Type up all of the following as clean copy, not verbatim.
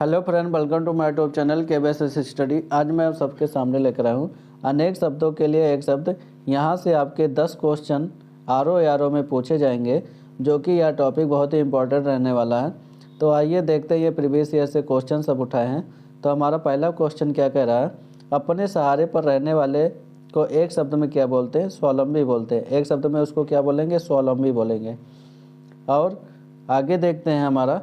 Hello friend, welcome to my YouTube channel KBS study. आज मैं आप सबके सामने लेकर आया हूँ अनेक शब्दों के लिए एक शब्द। यहाँ से आपके 10 क्वेश्चन RO में पूछे जाएंगे, जो कि यह टॉपिक बहुत ही इंपॉर्टेंट रहने वाला है। तो आइए देखते हैं ये प्रीवियस ईयर से क्वेश्चन सब उठाए हैं। तो हमारा पहला क्वेश्चन क्या कह रहा है, अपने सहारे पर रहने वाले को एक शब्द में क्या बोलते हैं? स्वावलंबी बोलते हैं। एक शब्द में उसको क्या बोलेंगे? स्वावलंबी बोलेंगे। और आगे देखते हैं, हमारा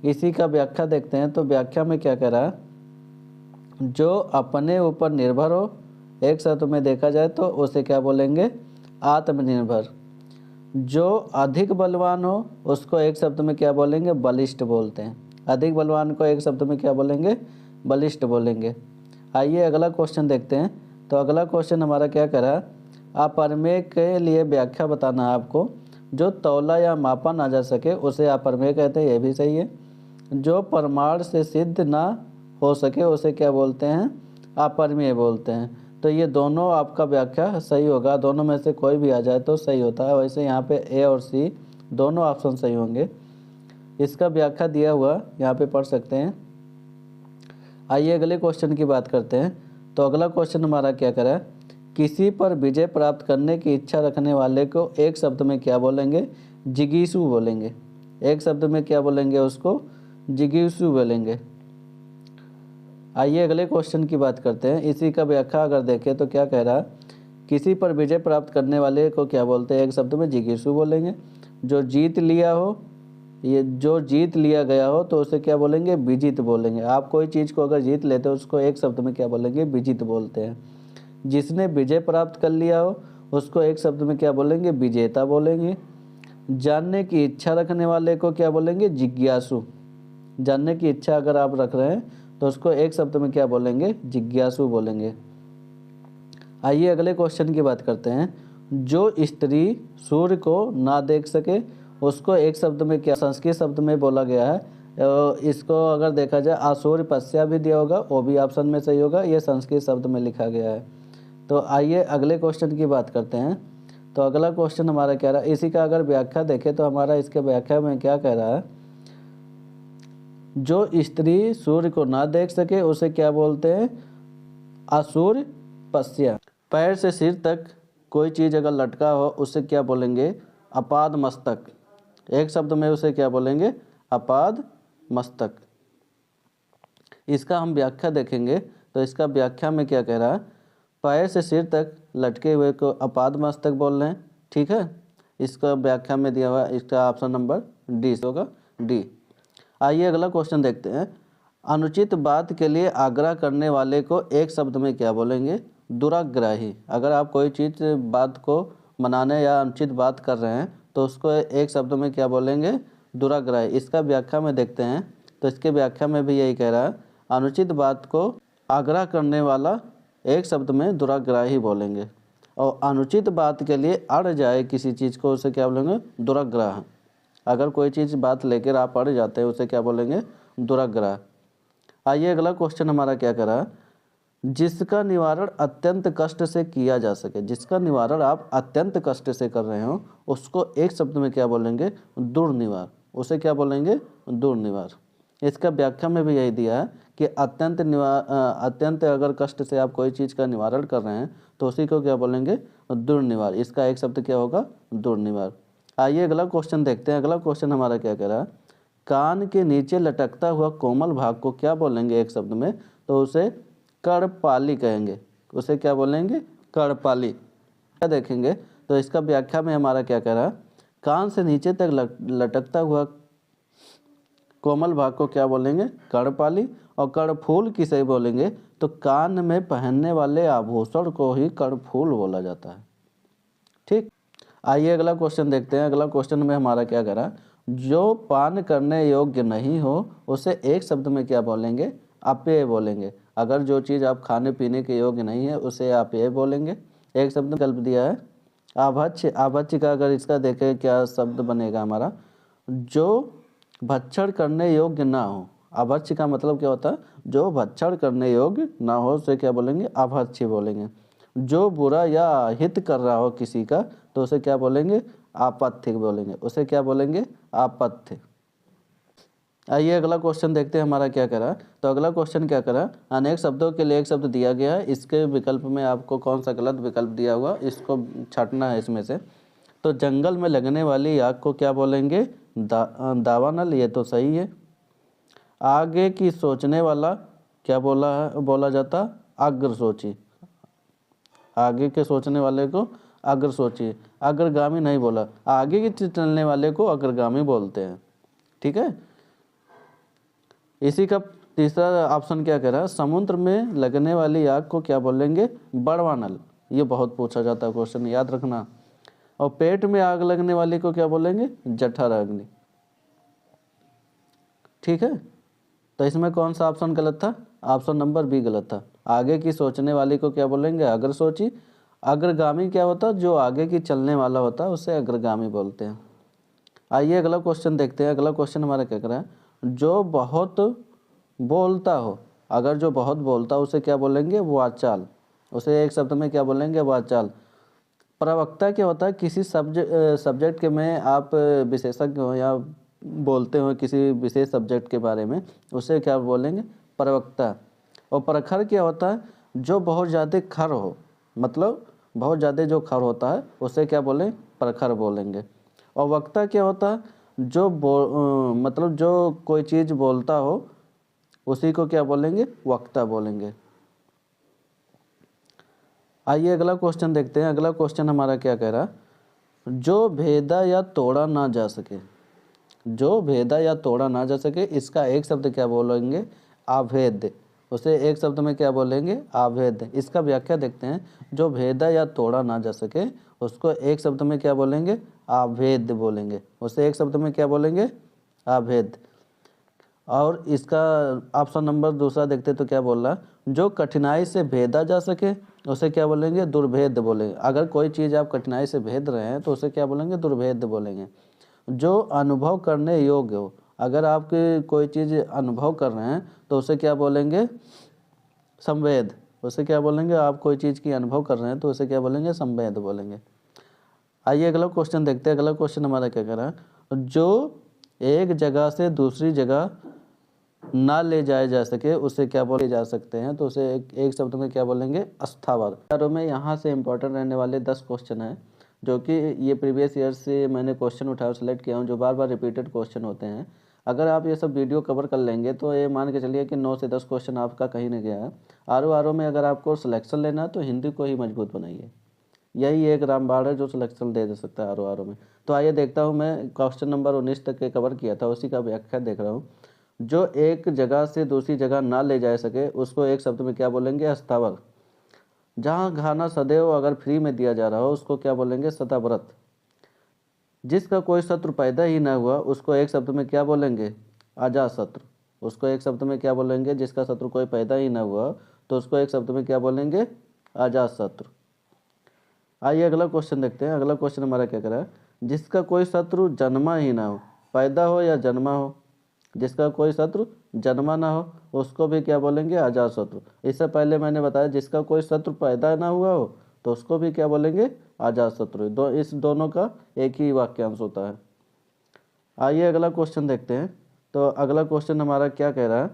इसी का व्याख्या देखते हैं। तो व्याख्या में क्या कह रहा है, जो अपने ऊपर निर्भर हो, एक शब्द में देखा जाए तो उसे क्या बोलेंगे? आत्मनिर्भर। जो अधिक बलवान हो उसको एक शब्द में क्या बोलेंगे? बलिष्ठ बोलते हैं। अधिक बलवान को एक शब्द में क्या बोलेंगे? बलिष्ठ बोलेंगे। आइए अगला क्वेश्चन देखते हैं। तो अगला क्वेश्चन हमारा क्या कह रहा है, अपरमेय के लिए व्याख्या बताना है आपको। जो तौला या मापा ना जा सके उसे अपरमेय कहते हैं, ये भी सही है। जो प्रमाण से सिद्ध ना हो सके उसे क्या बोलते हैं? अपरमेय बोलते हैं। तो ये दोनों आपका व्याख्या सही होगा, दोनों में से कोई भी आ जाए तो सही होता है। वैसे यहाँ पे A और C दोनों ऑप्शन सही होंगे। इसका व्याख्या दिया हुआ यहाँ पे पढ़ सकते हैं। आइए अगले क्वेश्चन की बात करते हैं। तो अगला क्वेश्चन हमारा क्या करा है, किसी पर विजय प्राप्त करने की इच्छा रखने वाले को एक शब्द में क्या बोलेंगे? जिगीषु बोलेंगे। एक शब्द में क्या बोलेंगे उसको? जिगीषु बोलेंगे। आइए अगले क्वेश्चन की बात करते हैं। इसी का व्याख्या अगर देखें तो क्या कह रहा है, किसी पर विजय प्राप्त करने वाले को क्या बोलते हैं? एक शब्द में जिगीषु बोलेंगे। जो जीत लिया हो, ये जो जीत लिया गया हो तो उसे क्या बोलेंगे? विजित बोलेंगे। आप कोई चीज़ को अगर जीत लेते हो उसको एक शब्द में क्या बोलेंगे? विजित बोलते हैं। जिसने विजय प्राप्त कर लिया हो उसको एक शब्द में क्या बोलेंगे? विजेता बोलेंगे। जानने की इच्छा रखने वाले को क्या बोलेंगे? जिज्ञासु। जानने की इच्छा अगर आप रख रहे हैं तो उसको एक शब्द में क्या बोलेंगे? जिज्ञासु बोलेंगे। आइए अगले क्वेश्चन की बात करते हैं। जो स्त्री सूर्य को ना देख सके उसको एक शब्द में क्या, संस्कृत शब्द में बोला गया है। इसको अगर देखा जाए आसूर्य पश्या भी दिया होगा, वो भी ऑप्शन में सही होगा। ये संस्कृत शब्द में लिखा गया है। तो आइए अगले क्वेश्चन की बात करते हैं। तो अगला क्वेश्चन हमारा क्या रहा है, इसी का अगर व्याख्या देखें तो हमारा इसके व्याख्या में क्या कह रहा है, जो स्त्री सूर्य को ना देख सके उसे क्या बोलते हैं? आसूर्य पश्या। पैर से सिर तक कोई चीज़ अगर लटका हो उसे क्या बोलेंगे? अपाद मस्तक। एक शब्द में उसे क्या बोलेंगे? अपाद मस्तक। इसका हम व्याख्या देखेंगे तो इसका व्याख्या में क्या कह रहा है, पैर से सिर तक लटके हुए को अपाद मस्तक बोल रहे हैं। ठीक है, इसका व्याख्या में दिया हुआ, इसका ऑप्शन नंबर डी होगा, डी। आइए अगला क्वेश्चन देखते हैं। अनुचित बात के लिए आग्रह करने वाले को एक शब्द में क्या बोलेंगे? दुराग्राही। अगर आप कोई चीज़ बात को मनाने या अनुचित बात कर रहे हैं तो उसको एक शब्द में क्या बोलेंगे? दुराग्राही। इसका व्याख्या में देखते हैं। तो इसके व्याख्या में भी यही कह रहा है, अनुचित बात को आग्रह करने वाला एक शब्द में दुराग्राही बोलेंगे। और अनुचित बात के लिए अड़ जाए किसी चीज़ को उसे क्या बोलेंगे? दुराग्रह। अगर कोई चीज़ बात लेकर आप अड़ जाते हैं उसे क्या बोलेंगे? दुराग्रह। आइए अगला क्वेश्चन हमारा क्या कर रहा है, जिसका निवारण अत्यंत कष्ट से किया जा सके। जिसका निवारण आप अत्यंत कष्ट से कर रहे हो उसको एक शब्द में क्या बोलेंगे? दुर्निवार। उसे क्या बोलेंगे? दुर्निवार। इसका व्याख्या में भी यही दिया है कि अत्यंत अगर कष्ट से आप कोई चीज़ का निवारण कर रहे हैं तो उसी को क्या बोलेंगे? दुर्निवार। इसका एक शब्द क्या होगा? दुर्निवार। आइए अगला क्वेश्चन देखते हैं। अगला क्वेश्चन हमारा क्या कह रहा है, कान के नीचे लटकता हुआ कोमल भाग को क्या बोलेंगे एक शब्द में? तो उसे कर्णपाली कहेंगे। उसे क्या बोलेंगे? कर्णपाली। क्या देखेंगे तो इसका व्याख्या में हमारा क्या कह रहा है, कान से नीचे तक लटकता हुआ कोमल भाग को क्या बोलेंगे? कर्णपाली। और कर्णफूल किसे बोलेंगे? तो कान में पहनने वाले आभूषण को ही कर्णफूल बोला जाता है। ठीक, आइए अगला क्वेश्चन देखते हैं। अगला क्वेश्चन में हमारा क्या कह रहा है, जो पान करने योग्य नहीं हो उसे एक शब्द में क्या बोलेंगे? अपेय बोलेंगे। अगर जो चीज़ आप खाने पीने के योग्य नहीं है उसे अपेय बोलेंगे। एक शब्द विकल्प दिया है आभक्ष्य। आभक्ष्य का अगर इसका देखें क्या शब्द बनेगा हमारा, जो भक्षण करने योग्य ना हो। अभक्ष्य का मतलब क्या होता है? जो भक्षण करने योग्य ना हो उसे क्या बोलेंगे? अभक्ष्य बोलेंगे। जो बुरा या हित कर रहा हो किसी का तो उसे क्या बोलेंगे? आपत्ति बोलेंगे। उसे क्या बोलेंगे? आपत्ति। आइए अगला क्वेश्चन देखते हैं हमारा क्या करा। तो अगला क्वेश्चन क्या करा, अनेक शब्दों के लिए एक शब्द दिया गया है, इसके विकल्प में आपको कौन सा गलत विकल्प दिया हुआ इसको छांटना है इसमें से। तो जंगल में लगने वाली आग को क्या बोलेंगे, दावानल, ये तो सही है। आगे की सोचने वाला क्या बोला जाता, अग्रसोची। आगे के सोचने वाले को अग्रसोची, अग्रगामी नहीं बोला, आगे की चलने वाले को अग्रगामी बोलते हैं। ठीक है। इसी का तीसरा ऑप्शन क्या कह रहा है, समुद्र में लगने वाली आग को क्या बोलेंगे, बड़वानल। ये बहुत पूछा जाता है क्वेश्चन, याद रखना। और पेट में आग लगने वाली को क्या बोलेंगे, जठराग्नि। ठीक है। तो इसमें कौन सा ऑप्शन गलत था, ऑप्शन नंबर बी गलत था। आगे की सोचने वाली को क्या बोलेंगे, अग्रसोची। अग्रगामी क्या होता, जो आगे की चलने वाला होता है उसे अग्रगामी बोलते हैं। आइए अगला क्वेश्चन देखते हैं। अगला क्वेश्चन हमारा क्या कर रहा है, जो बहुत बोलता हो, अगर जो बहुत बोलता हो उसे क्या बोलेंगे, वाचाल। उसे एक शब्द में क्या बोलेंगे, वाचाल। प्रवक्ता क्या होता है, किसी सब्जेक्ट के में आप विशेषज्ञ हो या बोलते हो किसी विशेष सब्जेक्ट के बारे में, उसे क्या बोलेंगे, प्रवक्ता। और प्रखर क्या होता है, जो बहुत ज़्यादा खर हो, मतलब बहुत ज़्यादा जो खर होता है उसे क्या बोलें, प्रखर बोलेंगे। और वक्ता क्या होता है, जो मतलब जो कोई चीज़ बोलता हो उसी को क्या बोलेंगे, वक्ता बोलेंगे। आइए अगला क्वेश्चन देखते हैं। अगला क्वेश्चन हमारा क्या कह रहा, जो भेदा या तोड़ा ना जा सके, जो भेदा या तोड़ा ना जा सके, इसका एक शब्द क्या बोलेंगे, अभेद। उसे एक शब्द में क्या बोलेंगे, अभेद। इसका व्याख्या देखते हैं। जो भेदा या तोड़ा ना जा सके उसको एक शब्द में क्या बोलेंगे, अभेद बोलेंगे। उसे एक शब्द में क्या बोलेंगे, अभेद। और इसका ऑप्शन नंबर दूसरा देखते तो क्या बोल रहा, जो कठिनाई से भेदा जा सके उसे क्या बोलेंगे, दुर्भेद बोलेंगे। अगर कोई चीज़ आप कठिनाई से भेद रहे हैं तो उसे क्या बोलेंगे, दुर्भेद बोलेंगे। जो अनुभव करने योग्य हो, अगर आप कोई चीज़ अनुभव कर रहे हैं तो उसे क्या बोलेंगे, संवेद। उसे क्या बोलेंगे, आप कोई चीज़ की अनुभव कर रहे हैं तो उसे क्या बोलेंगे, संवेद बोलेंगे। आइए अगला क्वेश्चन देखते हैं। अगला क्वेश्चन हमारा क्या कह रहा है, जो एक जगह से दूसरी जगह ना ले जाए जा सके उसे क्या बोले जा सकते हैं, तो उसे एक शब्द में क्या बोलेंगे, अस्थावर। यारों में यहाँ से इंपॉर्टेंट रहने वाले 10 क्वेश्चन हैं, जो कि ये प्रीवियस ईयर से मैंने क्वेश्चन उठाया सेलेक्ट किया हूँ, जो बार बार रिपीटेड क्वेश्चन होते हैं। अगर आप ये सब वीडियो कवर कर लेंगे तो ये मान के चलिए कि 9 से 10 क्वेश्चन आपका कहीं नहीं गया है। आर में अगर आपको सिलेक्शन लेना है तो हिंदी को ही मजबूत बनाइए। यही एक रामबाण है जो सिलेक्शन दे सकता है आर में। तो आइए देखता हूँ, मैं क्वेश्चन नंबर 19 तक के कवर किया था, उसी का व्याख्या देख रहा हूँ। जो एक जगह से दूसरी जगह ना ले जा सके उसको एक शब्द में क्या बोलेंगे, अस्थावर। जहाँ खाना सदैव अगर फ्री में दिया जा रहा हो उसको क्या बोलेंगे, सदाव्रत। जिसका कोई शत्रु पैदा ही ना हुआ उसको एक शब्द में क्या बोलेंगे, अजात शत्रु। उसको एक शब्द में क्या बोलेंगे, जिसका शत्रु कोई पैदा ही ना हुआ तो उसको एक शब्द में क्या बोलेंगे, अजात शत्रु। आइए अगला क्वेश्चन देखते हैं। अगला क्वेश्चन हमारा क्या कह रहा है, जिसका कोई शत्रु जन्मा ही ना हो, पैदा हो या जन्मा हो, जिसका कोई शत्रु जन्मा ना हो उसको भी क्या बोलेंगे, अजात शत्रु। इससे पहले मैंने बताया जिसका कोई शत्रु पैदा ना हुआ हो तो उसको भी क्या बोलेंगे, अजात शत्रु। इस दोनों का एक ही वाक्यांश होता है। आइए अगला क्वेश्चन देखते हैं। तो अगला क्वेश्चन हमारा क्या कह रहा है,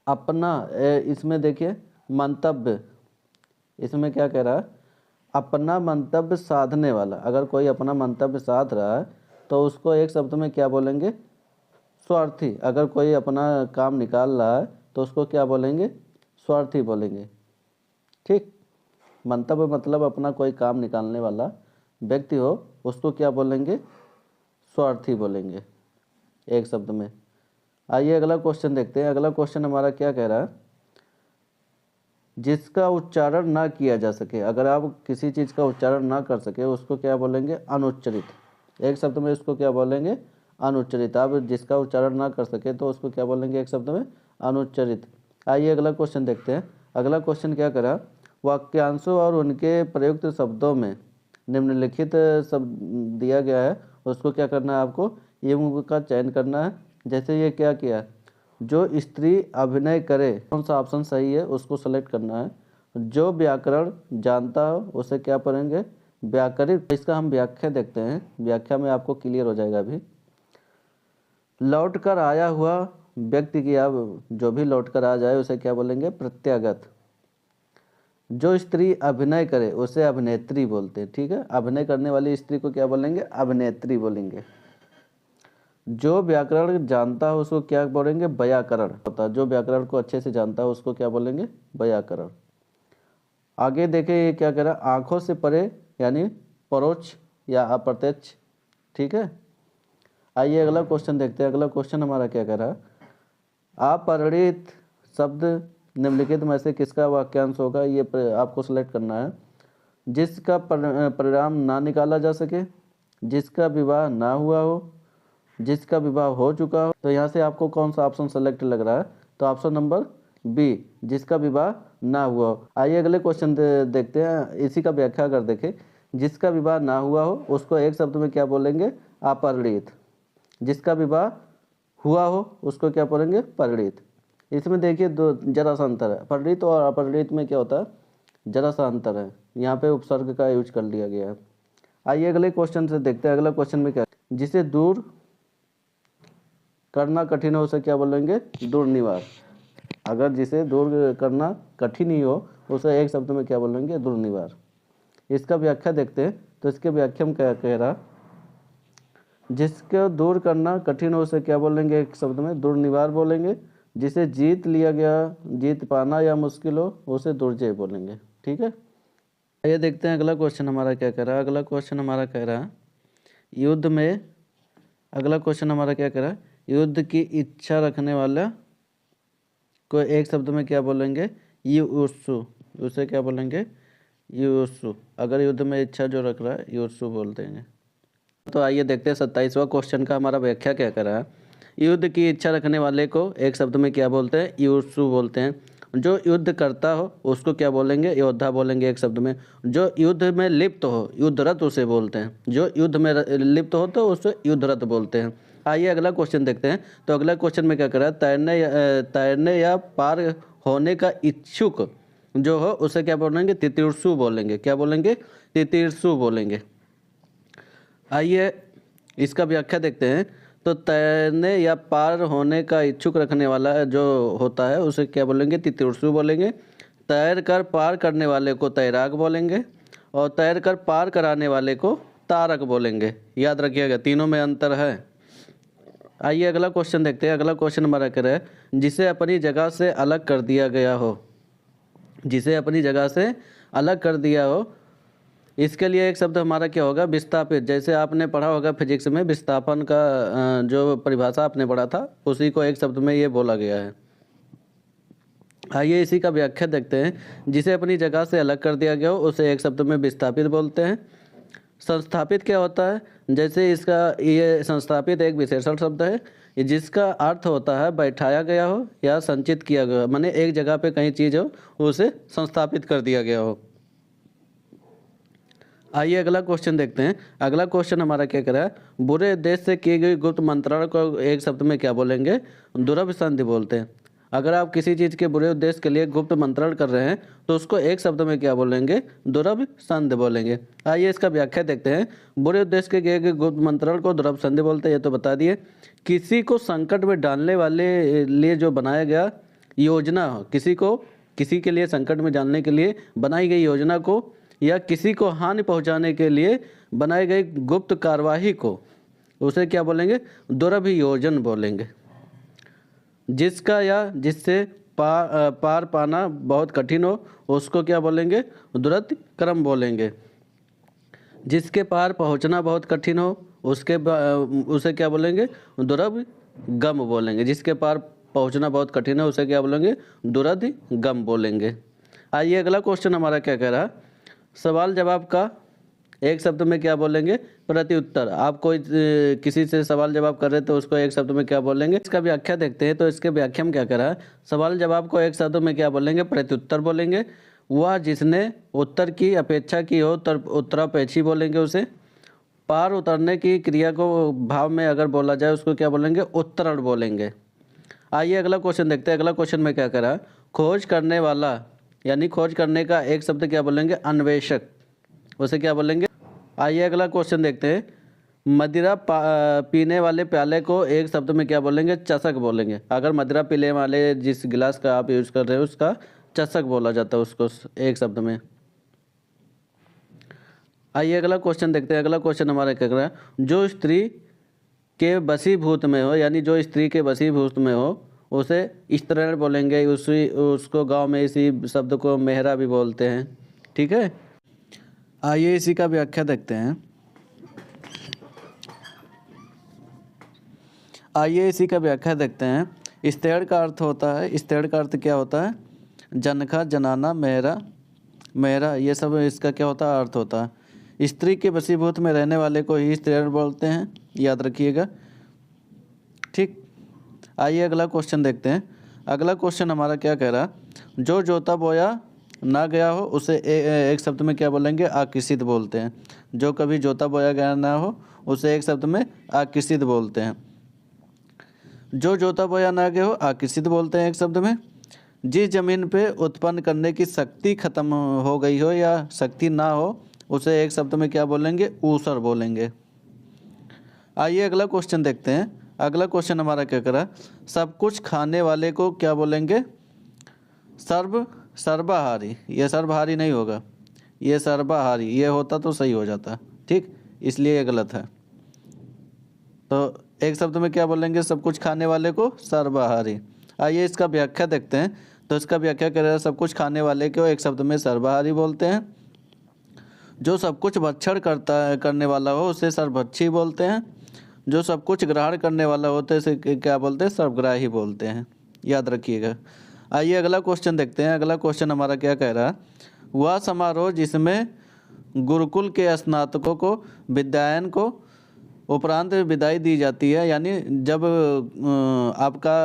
अपना इसमें देखिए मंतव्य, इसमें क्या कह रहा है, अपना मंतव्य साधने वाला। अगर कोई अपना मंतव्य साध रहा है तो उसको एक शब्द में क्या बोलेंगे, स्वार्थी। अगर कोई अपना काम निकाल रहा है तो उसको क्या बोलेंगे, स्वार्थी बोलेंगे। ठीक। मंतव्य मतलब अपना कोई काम निकालने वाला व्यक्ति हो उसको क्या बोलेंगे, स्वार्थी बोलेंगे एक शब्द में। आइए अगला क्वेश्चन देखते हैं। अगला क्वेश्चन हमारा क्या कह रहा है, जिसका उच्चारण ना किया जा सके। अगर आप किसी चीज़ का उच्चारण ना कर सके उसको क्या बोलेंगे, अनुच्चरित। एक शब्द में उसको क्या बोलेंगे, अनुच्चरित। आप जिसका उच्चारण ना कर सके तो उसको क्या बोलेंगे, एक शब्द में अनुच्चरित। आइए अगला क्वेश्चन देखते हैं। अगला क्वेश्चन क्या करा, वाक्यांशों और उनके प्रयुक्त शब्दों में निम्नलिखित शब्द दिया गया है, उसको क्या करना है, आपको ये का चयन करना है। जैसे ये क्या किया, जो स्त्री अभिनय करे, कौन सा ऑप्शन सही है उसको सेलेक्ट करना है। जो व्याकरण जानता हो उसे क्या पढ़ेंगे, व्याकरित। इसका हम व्याख्या देखते हैं, व्याख्या में आपको क्लियर हो जाएगा अभी। लौट कर आया हुआ व्यक्ति की, अब जो भी लौट कर आ जाए उसे क्या बोलेंगे? प्रत्यागत। जो स्त्री अभिनय करे उसे अभिनेत्री बोलते हैं, ठीक है। अभिनय करने वाली स्त्री को क्या बोलेंगे? अभिनेत्री बोलेंगे। जो व्याकरण जानता है उसको क्या बोलेंगे? व्याकरण होता है। जो व्याकरण को अच्छे से जानता है उसको क्या बोलेंगे? व्याकरण। आगे देखें ये क्या कह रहा है? आंखों से परे यानी परोक्ष या अप्रत्यक्ष, ठीक है। आइए अगला क्वेश्चन देखते हैं। अगला क्वेश्चन हमारा क्या कह रहा है? अपरिचित शब्द निम्नलिखित में से किसका वाक्यांश होगा? ये आपको सेलेक्ट करना है। जिसका परिणाम ना निकाला जा सके, जिसका विवाह ना हुआ हो, जिसका विवाह हो चुका हो। तो यहाँ से आपको कौन सा ऑप्शन सेलेक्ट लग रहा है? तो ऑप्शन नंबर बी, जिसका विवाह ना हुआ हो। आइए अगले क्वेश्चन देखते हैं। इसी का व्याख्या अगर देखें, जिसका विवाह ना हुआ हो उसको एक शब्द में क्या बोलेंगे? अपरिचित। जिसका विवाह हुआ हो उसको क्या बोलेंगे? परिणीत। इसमें देखिए दो जरा सा अंतर है। परिणीत और अपरिणीत में क्या होता है? जरा सा अंतर है। यहाँ पे उपसर्ग का यूज कर लिया गया है। आइए अगले क्वेश्चन से देखते हैं। अगला क्वेश्चन में क्या, जिसे दूर करना कठिन हो उसे क्या बोलेंगे? दुर्निवार। अगर जिसे दूर करना कठिन ही हो उसे एक शब्द में क्या बोलेंगे? दुर्निवार। इसका व्याख्या देखते हैं। तो इसके व्याख्या में क्या कह रहा? जिसको दूर करना कठिन हो उसे क्या बोलेंगे? एक शब्द में दुर्निवार बोलेंगे। जिसे जीत लिया गया, जीत पाना या मुश्किल हो उसे दुर्जय बोलेंगे, ठीक है। ये देखते हैं अगला क्वेश्चन हमारा क्या कह रहा है। अगला क्वेश्चन हमारा कह रहा है युद्ध में, अगला क्वेश्चन हमारा क्या कह रहा है? युद्ध की इच्छा रखने वाला को एक शब्द में क्या बोलेंगे? युत्सु। उसे क्या बोलेंगे? युत्सु। अगर युद्ध में इच्छा जो रख रहा है युत्सु बोलते हैं। तो आइए देखते हैं 27वां क्वेश्चन का हमारा व्याख्या क्या कर रहा है। युद्ध की इच्छा रखने वाले को एक शब्द में क्या बोलते हैं? युत्सु बोलते हैं। जो युद्ध करता हो उसको क्या बोलेंगे? योद्धा बोलेंगे एक शब्द में। जो युद्ध में लिप्त हो, युद्धरत उसे बोलते हैं। जो युद्ध में लिप्त हो तो उसे युद्धरत बोलते हैं। आइए अगला क्वेश्चन देखते हैं। तो अगला क्वेश्चन में क्या कर रहा है? तैरने या पार होने का इच्छुक जो हो उसे क्या बोलेंगे? तितीर्षु बोलेंगे। क्या बोलेंगे? तितीर्षु बोलेंगे। आइए इसका व्याख्या देखते हैं। तो तैरने या पार होने का इच्छुक रखने वाला जो होता है उसे क्या बोलेंगे? तितीर्षु बोलेंगे। तैर कर पार करने वाले को तैराक बोलेंगे और तैर कर पार कराने वाले को तारक बोलेंगे। याद रखिएगा, तीनों में अंतर है। आइए अगला क्वेश्चन देखते हैं। अगला क्वेश्चन हमारा क्या है? जिसे अपनी जगह से अलग कर दिया गया हो, जिसे अपनी जगह से अलग कर दिया हो, इसके लिए एक शब्द हमारा क्या होगा? विस्थापित। जैसे आपने पढ़ा होगा फिजिक्स में विस्थापन का जो परिभाषा आपने पढ़ा था उसी को एक शब्द में ये बोला गया है। आइए इसी का व्याख्या देखते हैं। जिसे अपनी जगह से अलग कर दिया गया हो उसे एक शब्द में विस्थापित बोलते हैं। संस्थापित क्या होता है? जैसे इसका ये संस्थापित एक विशेषण शब्द है जिसका अर्थ होता है बैठाया गया हो या संचित किया गया हो। माने एक जगह पे कहीं चीज़ हो उसे संस्थापित कर दिया गया हो। आइए अगला क्वेश्चन देखते हैं। अगला क्वेश्चन हमारा क्या कह रहा है? बुरे उद्देश्य से की गई गुप्त मंत्रणा को एक शब्द में क्या बोलेंगे? दुरभ संधि बोलते हैं। अगर आप किसी चीज़ के बुरे उद्देश्य के लिए गुप्त मंत्रण कर रहे हैं तो उसको एक शब्द में क्या बोलेंगे? दुरभ संधि बोलेंगे। आइए इसका व्याख्या देखते हैं। बुरे उद्देश्य के किए गए गुप्त मंत्रण को दुरभ संधि बोलते हैं, ये तो बता दिए। किसी को संकट में डालने वाले लिए जो बनाया गया योजना हो, किसी के लिए संकट में डालने के लिए बनाई गई योजना को या किसी को हानि पहुंचाने के लिए बनाई गई गुप्त कार्यवाही को उसे क्या बोलेंगे? दुरभियोजन बोलेंगे। जिसका या जिससे पार पाना बहुत कठिन हो उसको क्या बोलेंगे? दुरति क्रम बोलेंगे। जिसके पार पहुंचना बहुत कठिन हो उसे क्या बोलेंगे? दुरभ गम बोलेंगे। जिसके पार पहुंचना बहुत कठिन है उसे क्या बोलेंगे? दुरधि गम बोलेंगे। आइए अगला क्वेश्चन हमारा क्या कह रहा है? सवाल जवाब का एक शब्द में क्या बोलेंगे? प्रत्युत्तर। आप कोई किसी से सवाल जवाब कर रहे हैं तो उसको एक शब्द में क्या बोलेंगे? इसका व्याख्या देखते हैं। तो इसके व्याख्या में क्या कह रहा है? सवाल जवाब को एक शब्द में क्या बोलेंगे? प्रत्युत्तर बोलेंगे। वह जिसने उत्तर की अपेक्षा की हो उत्तरापेक्षी बोलेंगे उसे। पार उतरने की क्रिया को भाव में अगर बोला जाए उसको क्या बोलेंगे? उत्तरण बोलेंगे। आइए अगला क्वेश्चन देखते हैं। अगला क्वेश्चन में क्या कह रहा है? खोज करने वाला यानी खोज करने का एक शब्द क्या बोलेंगे? अन्वेषक, उसे क्या बोलेंगे? आइए अगला क्वेश्चन देखते हैं। मदिरा पीने वाले प्याले को एक शब्द में क्या बोलेंगे? चषक बोलेंगे। अगर मदिरा पीने वाले जिस गिलास का आप यूज़ कर रहे हो उसका चषक बोला जाता है उसको एक शब्द में। आइए अगला क्वेश्चन देखते हैं। अगला क्वेश्चन हमारा क्या कर रहा है? जो स्त्री के वशीभूत में हो, यानी जो स्त्री के वशीभूत में हो उसे स्त्रीण बोलेंगे। उसको गांव में इसी शब्द को मेहरा भी बोलते हैं। ठीक है, आइए इसी का व्याख्या देखते हैं। आइए इसी का व्याख्या देखते हैं। स्त्रीण का अर्थ होता है, स्त्रीण का अर्थ क्या होता है? जनखा, जनाना, मेहरा, मेहरा, ये सब इसका क्या होता है? अर्थ होता है। स्त्री के वशीभूत में रहने वाले को ही स्त्रीण बोलते हैं, याद रखिएगा। ठीक, आइए अगला क्वेश्चन देखते हैं। अगला क्वेश्चन हमारा क्या कह रहा? जो जोता बोया ना गया हो उसे एक शब्द में क्या बोलेंगे? आकृषित बोलते हैं। जो कभी जोता बोया गया ना हो उसे एक शब्द में आकृषित बोलते हैं। जो जोता बोया ना गया हो आकृषित बोलते हैं एक शब्द में। जिस जमीन पे उत्पन्न करने की शक्ति खत्म हो गई हो या शक्ति ना हो उसे एक शब्द में क्या बोलेंगे? ऊसर बोलेंगे। आइए अगला क्वेश्चन देखते हैं। अगला क्वेश्चन हमारा क्या करा? सब कुछ खाने वाले को क्या बोलेंगे? सर्वाहारी। ये सर्वहारी नहीं होगा, ये सर्वाहारी। ये होता तो सही हो जाता, ठीक, इसलिए ये गलत है। तो एक शब्द में क्या बोलेंगे? सब कुछ खाने वाले को सर्वाहारी। आइए इसका व्याख्या देखते हैं। तो इसका व्याख्या कर रहा है, सब कुछ खाने वाले को एक शब्द में सर्वाहारी बोलते हैं। जो सब कुछ भक्षण करने वाला हो उसे सर्वभक्षी बोलते हैं। जो सब कुछ ग्रहण करने वाला होता है इसे क्या बोलते हैं? सर्वग्राही बोलते हैं, याद रखिएगा। आइए अगला क्वेश्चन देखते हैं। अगला क्वेश्चन हमारा क्या कह रहा है? वह समारोह जिसमें गुरुकुल के स्नातकों को विद्यायन को उपरांत विदाई दी जाती है, यानी जब आपका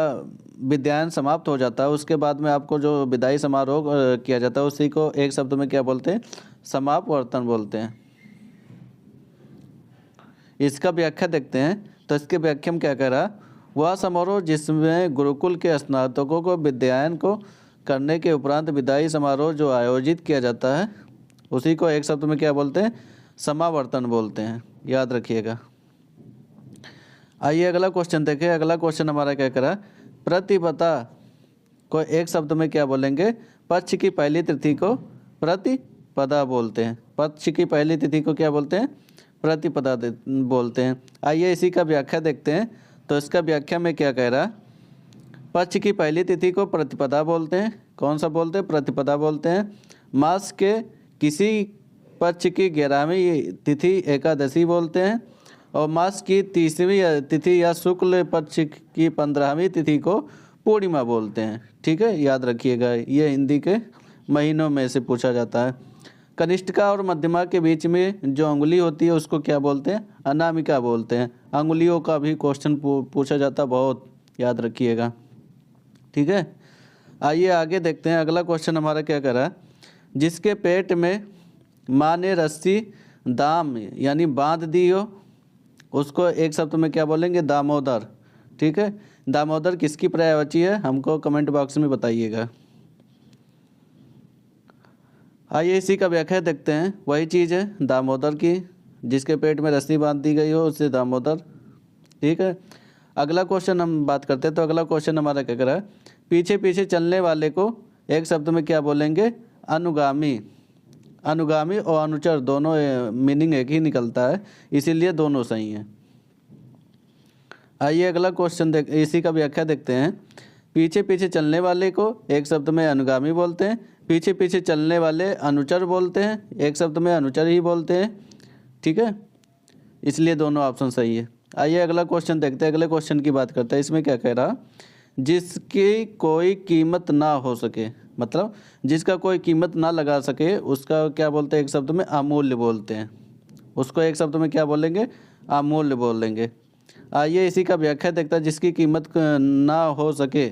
विद्यायन समाप्त हो जाता है उसके बाद में आपको जो विदाई समारोह किया जाता है उसी को एक शब्द में क्या बोलते हैं? समापवर्तन बोलते हैं। इसका व्याख्या देखते हैं। तो इसके व्याख्या में क्या कह रहा? वह समारोह जिसमें गुरुकुल के स्नातकों को विद्यायन को करने के उपरांत विदाई समारोह जो आयोजित किया जाता है उसी को एक शब्द में क्या बोलते हैं? समावर्तन बोलते हैं, याद रखिएगा। आइए अगला क्वेश्चन देखें। अगला क्वेश्चन हमारा क्या करा? प्रतिपदा को एक शब्द में क्या बोलेंगे? पक्ष की पहली तिथि को प्रतिपदा बोलते हैं। पक्ष की पहली तिथि को क्या बोलते हैं? प्रतिपदा बोलते हैं। आइए इसी का व्याख्या देखते हैं। तो इसका व्याख्या में क्या कह रहा? पक्ष की पहली तिथि को प्रतिपदा बोलते हैं। कौन सा बोलते हैं? प्रतिपदा बोलते हैं। मास के किसी पक्ष की 11वीं तिथि एकादशी बोलते हैं। और मास की 30वीं तिथि या शुक्ल पक्ष की 15वीं तिथि को पूर्णिमा बोलते हैं। ठीक है, याद रखिएगा, ये हिंदी के महीनों में से पूछा जाता है। कनिष्ठिका और मध्यमा के बीच में जो अंगुली होती है उसको क्या बोलते हैं? अनामिका बोलते हैं। अंगुलियों का भी क्वेश्चन पूछा जाता, बहुत याद रखिएगा। ठीक है, आइए आगे देखते हैं। अगला क्वेश्चन हमारा क्या कर रहा है? जिसके पेट में माँ ने रस्सी दाम यानी बांध दी हो उसको एक शब्द में क्या बोलेंगे? दामोदर। ठीक है, दामोदर किसकी पर्यायवाची है? हमको कमेंट बॉक्स में बताइएगा। आइए इसी का व्याख्या देखते हैं। वही चीज़ है दामोदर की, जिसके पेट में रस्सी बांध दी गई हो उससे दामोदर। ठीक है, अगला क्वेश्चन हम बात करते हैं। तो अगला क्वेश्चन हमारा क्या कर रहा है? पीछे पीछे चलने वाले को एक शब्द में क्या बोलेंगे? अनुगामी। अनुगामी और अनुचर दोनों मीनिंग एक ही निकलता है, इसीलिए दोनों सही हैं। आइए अगला क्वेश्चन इसी का व्याख्या देखते हैं। पीछे पीछे चलने वाले को एक शब्द में अनुगामी बोलते हैं। पीछे पीछे चलने वाले अनुचर बोलते हैं, एक शब्द में अनुचर ही बोलते हैं। ठीक है, इसलिए दोनों ऑप्शन सही है। आइए अगला क्वेश्चन देखते हैं। अगले क्वेश्चन की बात करते हैं। इसमें क्या कह रहा? जिसकी कोई कीमत ना हो सके, मतलब जिसका कोई कीमत ना लगा सके उसका क्या बोलते हैं? एक शब्द में अमूल्य बोलते हैं। उसको एक शब्द में क्या बोलेंगे? अमूल्य बोलेंगे। आइए इसी का व्याख्या देखते हैं। जिसकी कीमत ना हो सके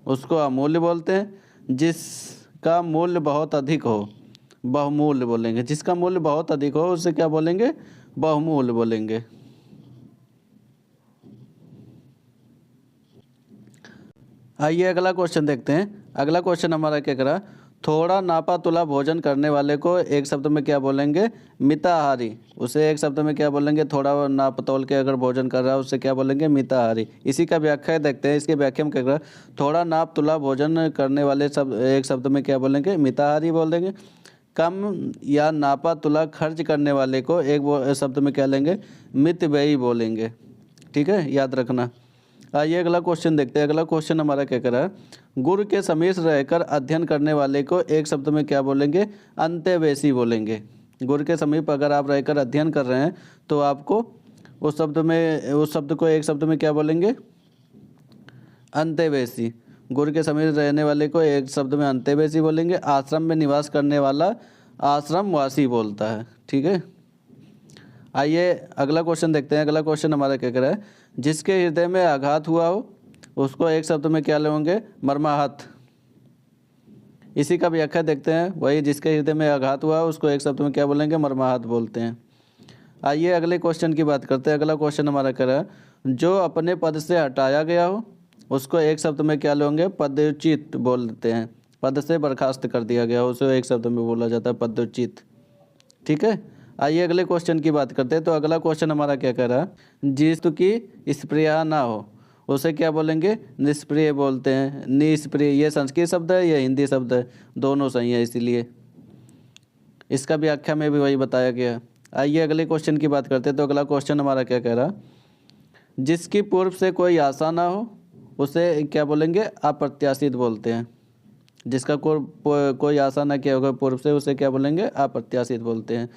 उसको अमूल्य बोलते हैं। जिसका मूल्य बहुत अधिक हो बहुमूल्य बोलेंगे। जिसका मूल्य बहुत अधिक हो उसे क्या बोलेंगे? बहुमूल्य बोलेंगे। आइए अगला क्वेश्चन देखते हैं। अगला क्वेश्चन हमारा क्या करा? थोड़ा नापा तुला भोजन करने वाले को एक शब्द में क्या बोलेंगे? मिताहारी। उसे एक शब्द में क्या बोलेंगे? थोड़ा नाप तोल के अगर भोजन कर रहा है उसे क्या बोलेंगे? मिताहारी। इसी का व्याख्या देखते हैं, इसकी व्याख्या में क्या कर रहा है? थोड़ा नाप तुला भोजन करने वाले एक शब्द में क्या बोलेंगे? मिताहारी बोल देंगे। कम या नापा तुला खर्च करने वाले को एक शब्द में क्या लेंगे? मितव्ययी बोलेंगे। ठीक है, याद रखना। आइए अगला क्वेश्चन देखते हैं। अगला क्वेश्चन हमारा क्या कर रहा है? गुरु के समीप रहकर अध्ययन करने वाले को एक शब्द में क्या बोलेंगे? अंत्यवेशी बोलेंगे। गुरु के समीप अगर आप रहकर अध्ययन कर रहे हैं तो आपको उस शब्द को एक शब्द में क्या बोलेंगे? अंत्यवेशी। गुरु के समीप रहने वाले को एक शब्द में अंत्यवेशी बोलेंगे। आश्रम में निवास करने वाला आश्रमवासी बोलता है। ठीक है, आइए अगला क्वेश्चन देखते हैं। अगला क्वेश्चन हमारा क्या कह रहा है? जिसके हृदय में आघात हुआ हो उसको एक शब्द में क्या लेंगे? मर्माहत। इसी का व्याख्या देखते हैं। वही जिसके हृदय में आघात हुआ हो उसको एक शब्द में क्या बोलेंगे? मर्माहत बोलते हैं। आइए अगले क्वेश्चन की बात करते हैं। अगला क्वेश्चन हमारा क्या है? जो अपने पद से हटाया गया हो उसको एक शब्द में क्या लेंगे? पदच्युत बोल देते हैं। पद से बर्खास्त कर दिया गया हो उसे एक शब्द में बोला जाता है पदच्युत। ठीक है, आइए अगले क्वेश्चन की बात करते हैं। तो अगला क्वेश्चन हमारा क्या कह रहा है? जिस की स्प्रिया ना हो उसे क्या बोलेंगे? निष्प्रिय बोलते हैं। निष्प्रिय ये संस्कृत शब्द है, ये हिंदी शब्द है, दोनों सही है, इसीलिए इसका व्याख्या में भी वही बताया गया। आइए अगले क्वेश्चन की बात करते हैं। तो अगला क्वेश्चन हमारा क्या कह रहा? जिसकी पूर्व से कोई आशा ना हो उसे क्या बोलेंगे? अप्रत्याशित बोलते हैं। जिसका कोई आशा ना किया होगा पूर्व से उसे क्या बोलेंगे? अप्रत्याशित बोलते हैं।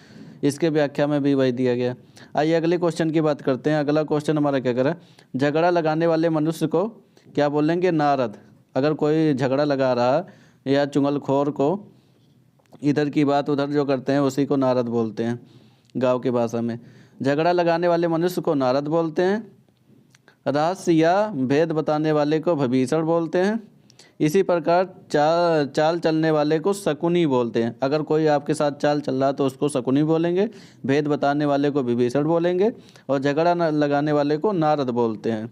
इसके व्याख्या में भी वही दिया गया। आइए अगले क्वेश्चन की बात करते हैं। अगला क्वेश्चन हमारा क्या कर रहा है? झगड़ा लगाने वाले मनुष्य को क्या बोलेंगे? नारद। अगर कोई झगड़ा लगा रहा है या चुगलखोर को इधर की बात उधर जो करते हैं उसी को नारद बोलते हैं गांव की भाषा में। झगड़ा लगाने वाले मनुष्य को नारद बोलते हैं। रहस्य या भेद बताने वाले को विभीषण बोलते हैं। इसी प्रकार चाल चलने वाले को शकुनी बोलते हैं। अगर कोई आपके साथ चाल चल रहा है तो उसको शकुनी बोलेंगे। भेद बताने वाले को विभीषण बोलेंगे और झगड़ा लगाने वाले को नारद बोलते हैं।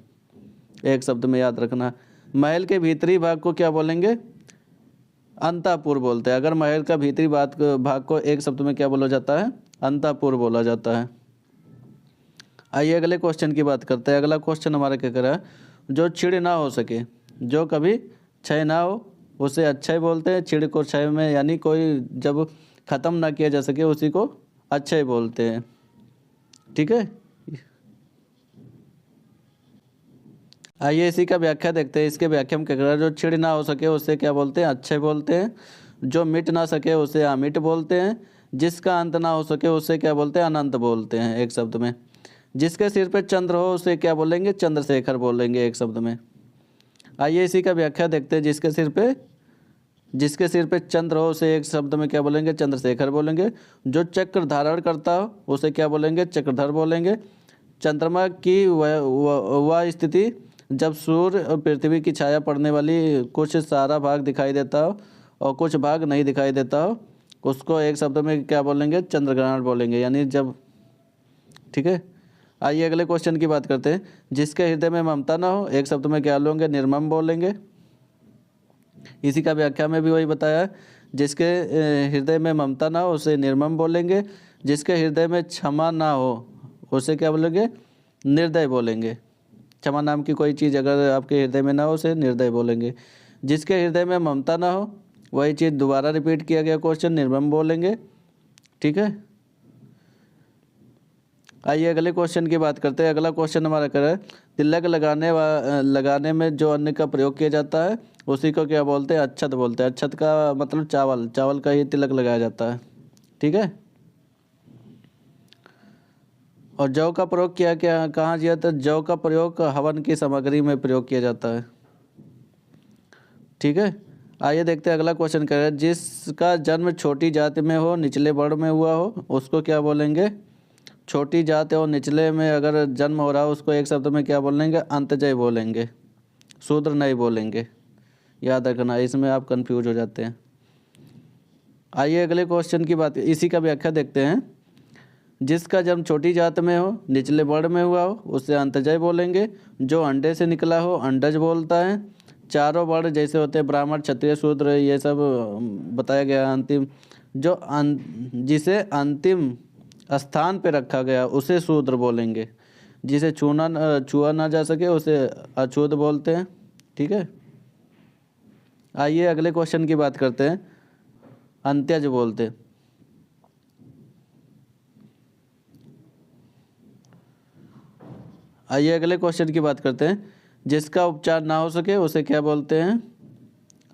एक शब्द में याद रखना। महल के भीतरी भाग को क्या बोलेंगे? अंतःपुर बोलते हैं। अगर महल का भीतरी भाग को एक शब्द में क्या बोला जाता है? अंतःपुर बोला जाता है। आइए अगले क्वेश्चन की बात करते हैं। अगला क्वेश्चन हमारा क्या कर रहा है? जो छिड़ ना हो सके, जो कभी क्षय ना हो उसे अक्षय बोलते हैं। छिड़ को क्षय में यानी कोई जब ख़त्म ना किया जा सके उसी को अक्षय बोलते हैं। ठीक है, आइए इसी का व्याख्या देखते हैं। इसके व्याख्या में क्या कर रहा है? जो छिड़ ना हो सके उसे क्या बोलते हैं? अक्षय बोलते हैं। जो मिट ना सके उसे अमिट बोलते हैं। जिसका अंत ना हो सके उसे क्या बोलते हैं? अनंत बोलते हैं एक शब्द में। जिसके सिर पे चंद्र हो उसे क्या बोलेंगे? चंद्रशेखर बोलेंगे एक शब्द में। आइए इसी का व्याख्या देखते हैं। जिसके सिर पे चंद्र हो उसे एक शब्द में क्या बोलेंगे? चंद्रशेखर बोलेंगे। जो चक्र धारण करता हो उसे क्या बोलेंगे? चक्रधर बोलेंगे। चंद्रमा की वह स्थिति जब सूर्य और पृथ्वी की छाया पड़ने वाली कुछ सारा भाग दिखाई देता हो और कुछ भाग नहीं दिखाई देता हो उसको एक शब्द में क्या बोलेंगे? चंद्रग्रहण बोलेंगे, यानी जब। ठीक है, आइए अगले क्वेश्चन की बात करते हैं। जिसके हृदय में ममता ना हो एक शब्द में क्या बोलेंगे? निर्मम बोलेंगे। इसी का व्याख्या में भी वही बताया है। जिसके हृदय में ममता ना हो उसे निर्मम बोलेंगे। जिसके हृदय में क्षमा ना हो उसे क्या बोलेंगे? निर्दय बोलेंगे। क्षमा नाम की कोई चीज़ अगर आपके हृदय में ना हो उसे निर्दय बोलेंगे। जिसके हृदय में ममता ना हो वही चीज़ दोबारा रिपीट किया गया क्वेश्चन, निर्मम बोलेंगे। ठीक है, आइए अगले क्वेश्चन की बात करते हैं। अगला क्वेश्चन हमारा क्या है? तिलक लगाने में जो अन्न का प्रयोग किया जाता है उसी को क्या बोलते हैं? अक्षत बोलते हैं। अक्षत का मतलब चावल का ही तिलक लगाया जाता है। ठीक है, और जौ का प्रयोग कहाँ किया जाता है? जौ का प्रयोग हवन की सामग्री में प्रयोग किया जाता है। ठीक है, आइए देखते हैं अगला क्वेश्चन क्या है? जिसका जन्म छोटी जाति में हो, निचले वर्ण में हुआ हो उसको क्या बोलेंगे? छोटी जाति और निचले में अगर जन्म हो रहा हो उसको एक शब्द में क्या बोलेंगे? अंतजय बोलेंगे, शूद्र नहीं बोलेंगे। याद रखना, इसमें आप कंफ्यूज हो जाते हैं। आइए अगले क्वेश्चन की बात, इसी का व्याख्या देखते हैं। जिसका जन्म छोटी जात में हो, निचले वर्ण में हुआ हो उसे अंतजय बोलेंगे। जो अंडे से निकला हो अंडज बोलता है। चारों वर्ण जैसे होते हैं ब्राह्मण क्षत्रिय शूद्र, ये सब बताया गया। अंतिम जिसे अंतिम स्थान पे रखा गया उसे शूद्र बोलेंगे। जिसे छुआ ना जा सके उसे अछूत बोलते हैं। ठीक है, आइए अगले क्वेश्चन की बात करते हैं। अंत्यज बोलते हैं। आइए अगले क्वेश्चन की बात करते हैं। जिसका उपचार ना हो सके उसे क्या बोलते हैं?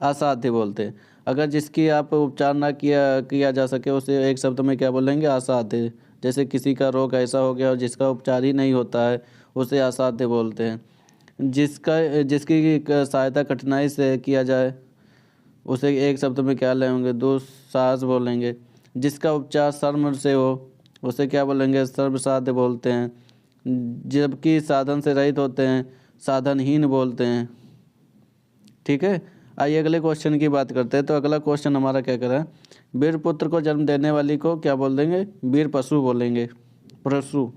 असाध्य बोलते हैं। अगर जिसकी आप उपचार ना किया जा सके उसे एक शब्द में क्या बोलेंगे? असाध्य। जैसे किसी का रोग ऐसा हो गया और जिसका उपचार ही नहीं होता है उसे असाध्य बोलते हैं। जिसकी सहायता कठिनाई से किया जाए उसे एक शब्द में क्या लेंगे? दुस्साहस बोलेंगे। जिसका उपचार शर्म से हो उसे क्या बोलेंगे? सर्वसाध्य बोलते हैं। जबकि साधन से रहित होते हैं साधनहीन बोलते हैं। ठीक है, आइए अगले क्वेश्चन की बात करते हैं। तो अगला क्वेश्चन हमारा क्या कर रहा है? वीर पुत्र को जन्म देने वाली को क्या बोल देंगे? वीर पशु बोलेंगे, पशु।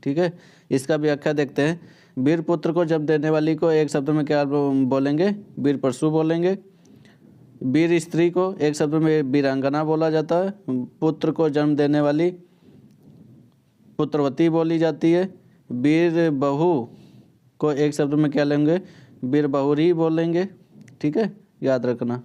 ठीक है, इसका व्याख्या देखते हैं। वीर पुत्र को जन्म देने वाली को एक शब्द में क्या बोलेंगे? वीर पशु बोलेंगे। वीर स्त्री को एक शब्द में वीरांगना बोला जाता है। पुत्र को जन्म देने वाली पुत्रवती बोली जाती है। वीर बहू को एक शब्द में क्या लेंगे? वीर बहुरी बोलेंगे। ठीक है, याद रखना।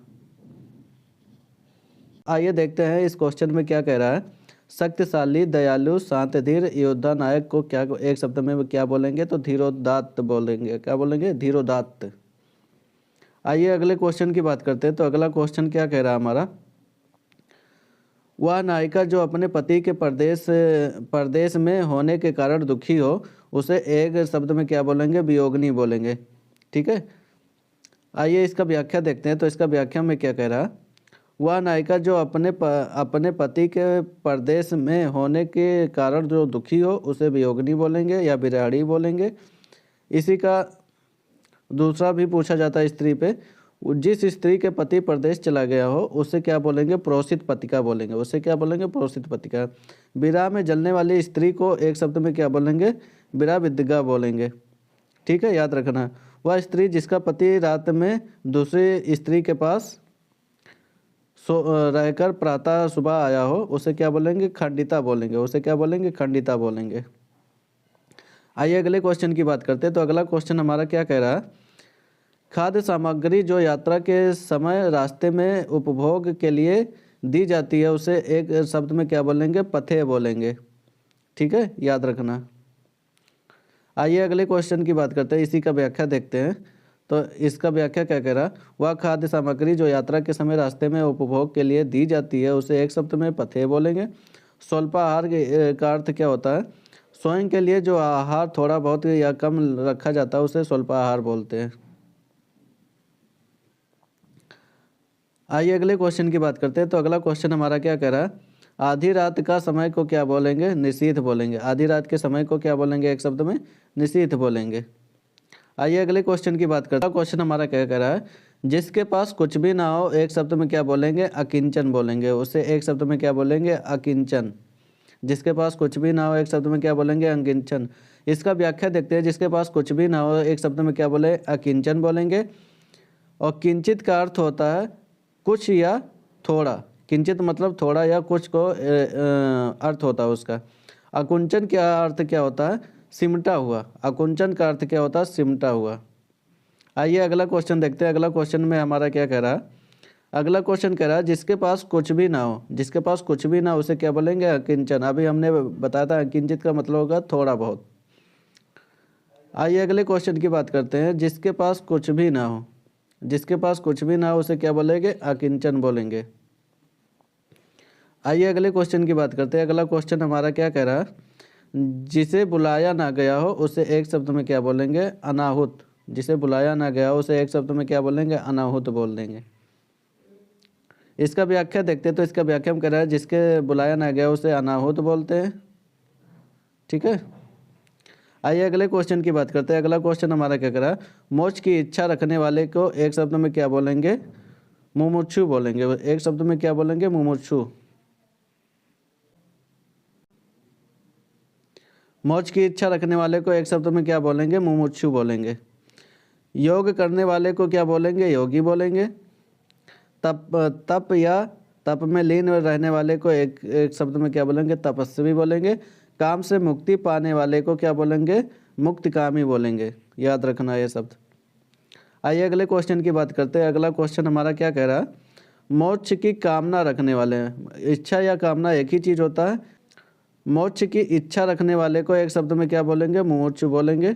आइए देखते हैं इस क्वेश्चन में क्या कह रहा है। शक्तिशाली, दयालु, शांत, धीर, योद्धा, नायक को क्या एक शब्द में क्या बोलेंगे? तो धीरोदात्त बोलेंगे। क्या बोलेंगे? धीरोदात्त। आइए अगले क्वेश्चन की बात करते हैं। तो अगला क्वेश्चन क्या कह रहा है हमारा? वह नायिका जो अपने पति के परदेश में होने के कारण दुखी हो उसे एक शब्द में क्या बोलेंगे? वियोगिनी बोलेंगे। ठीक है, आइए इसका व्याख्या देखते हैं। तो इसका व्याख्या में क्या कह रहा है? वह नायिका जो अपने पति के परदेश में होने के कारण जो दुखी हो उसे वियोगिनी बोलेंगे या विरहाड़ी बोलेंगे। इसी का दूसरा भी पूछा जाता है स्त्री पे। जिस स्त्री के पति प्रदेश चला गया हो उसे क्या बोलेंगे? प्रोषित पतिका बोलेंगे। उसे क्या बोलेंगे? प्रोषित पतिका। विरह में जलने वाली स्त्री को एक शब्द में क्या बोलेंगे? विरह विद्गा बोलेंगे। ठीक है, याद रखना। वह स्त्री जिसका पति रात में दूसरी स्त्री के पास रहकर प्रातः सुबह आया हो उसे क्या बोलेंगे? खंडिता बोलेंगे। उसे क्या बोलेंगे? खंडिता बोलेंगे। आइए अगले क्वेश्चन की बात करते हैं। तो अगला क्वेश्चन हमारा क्या कह रहा है? खाद्य सामग्री जो यात्रा के समय रास्ते में उपभोग के लिए दी जाती है उसे एक शब्द में क्या बोलेंगे? पथ्य बोलेंगे। ठीक है, याद रखना। आइए अगले क्वेश्चन की बात करते हैं। इसी का व्याख्या देखते हैं। तो इसका व्याख्या क्या कह रहा? वह खाद्य सामग्री जो यात्रा के समय रास्ते में उपभोग के लिए दी जाती है उसे एक शब्द में पथ्य बोलेंगे। स्वल्पाहार का अर्थ क्या होता है? स्वयं के लिए जो आहार थोड़ा बहुत या कम रखा जाता है उसे स्वल्पाहार बोलते हैं। आइए अगले क्वेश्चन की बात करते हैं। तो अगला क्वेश्चन हमारा क्या कह रहा है? आधी रात का समय को क्या बोलेंगे? निशीथ बोलेंगे। आधी रात के समय को क्या बोलेंगे? एक शब्द में निशीथ बोलेंगे। आइए अगले क्वेश्चन की बात करते हैं। क्वेश्चन हमारा क्या कह रहा है? जिसके पास कुछ भी ना हो एक शब्द में क्या बोलेंगे? अकिंचन बोलेंगे। उसे एक शब्द में क्या बोलेंगे? अकिंचन। जिसके पास कुछ भी ना हो एक शब्द में क्या बोलेंगे? अकिंचन। इसका व्याख्या देखते हैं। जिसके पास कुछ भी ना हो एक शब्द में क्या बोले? अकिंचन बोलेंगे। और किंचित का अर्थ होता है कुछ या थोड़ा। किंचित मतलब थोड़ा या कुछ को अर्थ होता है उसका। अकुंचन का अर्थ क्या होता है? सिमटा हुआ। अकुंचन का अर्थ क्या होता है? सिमटा हुआ। आइए अगला क्वेश्चन देखते हैं। अगला क्वेश्चन में हमारा क्या कह रहा है? अगला क्वेश्चन कह रहा है जिसके पास कुछ भी ना हो। जिसके पास कुछ भी ना हो उसे क्या बोलेंगे? अकिंचन। अभी हमने बताया था अकिंचित का मतलब होगा थोड़ा बहुत। आइए अगले क्वेश्चन की बात करते हैं। जिसके पास कुछ भी ना हो। जिसके पास कुछ भी ना हो उसे क्या बोलेंगे? अकिंचन बोलेंगे। आइए अगले क्वेश्चन की बात करते हैं। अगला क्वेश्चन हमारा क्या कह रहा है? जिसे बुलाया ना गया हो उसे एक शब्द में क्या बोलेंगे? अनाहुत। जिसे बुलाया ना गया हो उसे एक शब्द में क्या बोलेंगे? अनाहुत बोल देंगे। इसका व्याख्या देखते हैं। तो इसका व्याख्या हम कह रहा है जिसके बुलाया ना गया उसे अनाहुत बोलते हैं। ठीक है, आइए अगले क्वेश्चन की बात करते हैं। अगला क्वेश्चन हमारा क्या कर रहा है? मोक्ष की इच्छा रखने वाले को एक शब्द में क्या बोलेंगे? मुमुक्षु बोलेंगे। एक शब्द में क्या बोलेंगे? मुमुक्षु। मोक्ष की इच्छा रखने वाले को एक शब्द में क्या बोलेंगे? मुमुक्षु बोलेंगे। योग करने वाले को क्या बोलेंगे? योगी बोलेंगे। तप या तप में लीन रहने वाले को एक शब्द में क्या बोलेंगे? तपस्वी बोलेंगे। काम से मुक्ति पाने वाले को क्या बोलेंगे? मुक्तिकामी बोलेंगे। याद रखना ये शब्द। आइए अगले क्वेश्चन की बात करते हैं। अगला क्वेश्चन हमारा क्या कह रहा है? मोक्ष की कामना रखने वाले हैं। इच्छा या कामना एक ही चीज होता है। मोक्ष की इच्छा रखने वाले को एक शब्द में क्या बोलेंगे? मुमुक्षु बोलेंगे।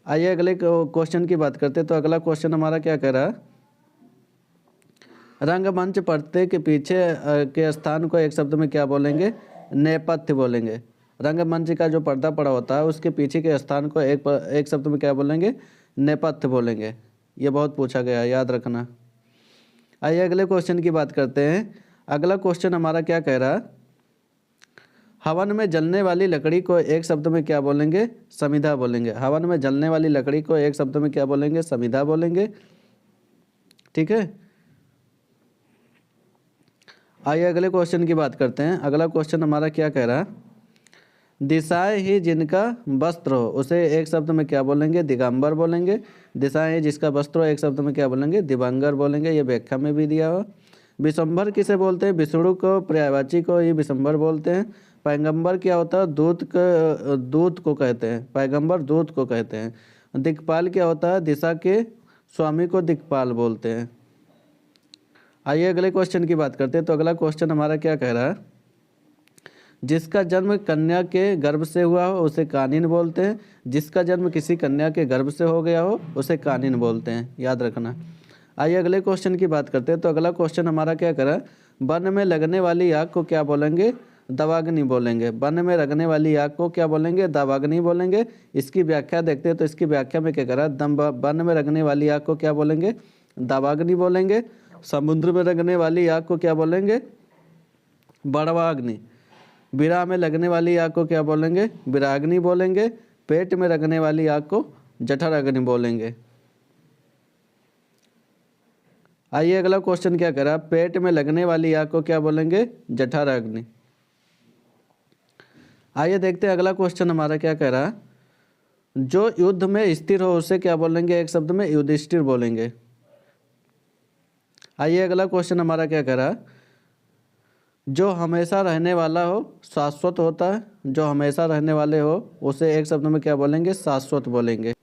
आइए अगले क्वेश्चन की बात करते हैं। तो अगला क्वेश्चन हमारा क्या कह रहा है? रंगमंच पर्दे के पीछे के स्थान को एक शब्द में क्या बोलेंगे? नेपथ्य बोलेंगे। रंगमंच का जो पर्दा पड़ा होता है उसके पीछे के स्थान को एक शब्द में क्या बोलेंगे? नेपथ्य बोलेंगे। ये बहुत पूछा गया है, याद रखना। आइए अगले क्वेश्चन की बात करते हैं। अगला क्वेश्चन हमारा क्या कह रहा है? हवन में जलने वाली लकड़ी को एक शब्द में क्या बोलेंगे? समिधा बोलेंगे। हवन में जलने वाली लकड़ी को एक शब्द में क्या बोलेंगे? समिधा बोलेंगे। ठीक है। आइए अगले क्वेश्चन की बात करते हैं। अगला क्वेश्चन हमारा क्या कह रहा है? दिशाएं ही जिनका वस्त्र हो उसे एक शब्द में क्या बोलेंगे? दिगंबर बोलेंगे। दिशाएं ही जिसका वस्त्र हो एक शब्द में क्या बोलेंगे? दिवंगर बोलेंगे। ये व्याख्या में भी दिया हो। विशंबर किसे बोलते हैं? विष्णु को, पर्यायवाची को ही विशंबर बोलते हैं। पैगंबर क्या होता है? दूत को कहते हैं। पैगंबर दूत को कहते हैं। दिक्पाल क्या होता है? दिशा के स्वामी को दिक्पाल बोलते हैं। आइए अगले क्वेश्चन की बात करते हैं। तो अगला क्वेश्चन हमारा क्या कह रहा है? जिसका जन्म कन्या के गर्भ से हुआ हो उसे कानिन बोलते हैं। जिसका जन्म किसी कन्या के गर्भ से हो गया हो उसे कानिन बोलते हैं। याद रखना। आइए अगले क्वेश्चन की बात करते हैं। तो अगला क्वेश्चन हमारा क्या कह रहा है? वन में लगने वाली आग को क्या बोलेंगे? दावाग्नि बोलेंगे। वन में लगने वाली आग को क्या बोलेंगे? दावाग्नि बोलेंगे। इसकी व्याख्या देखते हैं। तो इसकी व्याख्या में क्या कह रहा है? वन में लगने वाली आग को क्या बोलेंगे? दावाग्नि बोलेंगे। समुद्र में लगने वाली आग को क्या बोलेंगे? बड़वाग्नि। विरा में लगने वाली आग को क्या बोलेंगे? विराग्नि बोलेंगे। पेट में लगने वाली आग को जठराग्नि बोलेंगे। आइए अगला क्वेश्चन क्या कह रहा है? पेट में लगने वाली आग को क्या बोलेंगे? जठराग्नि। आइए देखते हैं अगला क्वेश्चन हमारा क्या कह रहा है? जो युद्ध में स्थिर हो उसे क्या बोलेंगे? एक शब्द में युधिष्ठिर बोलेंगे। आइए अगला क्वेश्चन हमारा क्या कह रहा है? जो हमेशा रहने वाला हो शाश्वत होता है। जो हमेशा रहने वाले हो उसे एक शब्द में क्या बोलेंगे? शाश्वत बोलेंगे।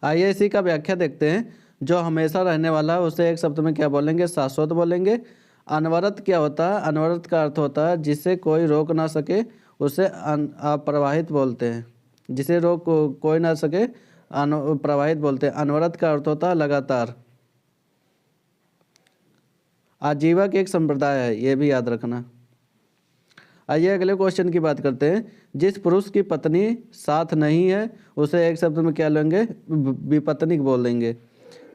आइए इसी का व्याख्या देखते हैं। जो हमेशा रहने वाला है उसे एक शब्द में क्या बोलेंगे? शाश्वत बोलेंगे। अनवरत क्या होता है? अनवरत का अर्थ होता है जिसे कोई रोक ना सके उसे अप्रवाहित बोलते हैं। जिसे रोक कोई ना सके प्रवाहित बोलते हैं। अनवरत का अर्थ होता है लगातार। आजीवक एक संप्रदाय है, ये भी याद रखना। आइए अगले क्वेश्चन की बात करते हैं। जिस पुरुष की पत्नी साथ नहीं है उसे एक शब्द में क्या लेंगे? विपत्निक बोलेंगे।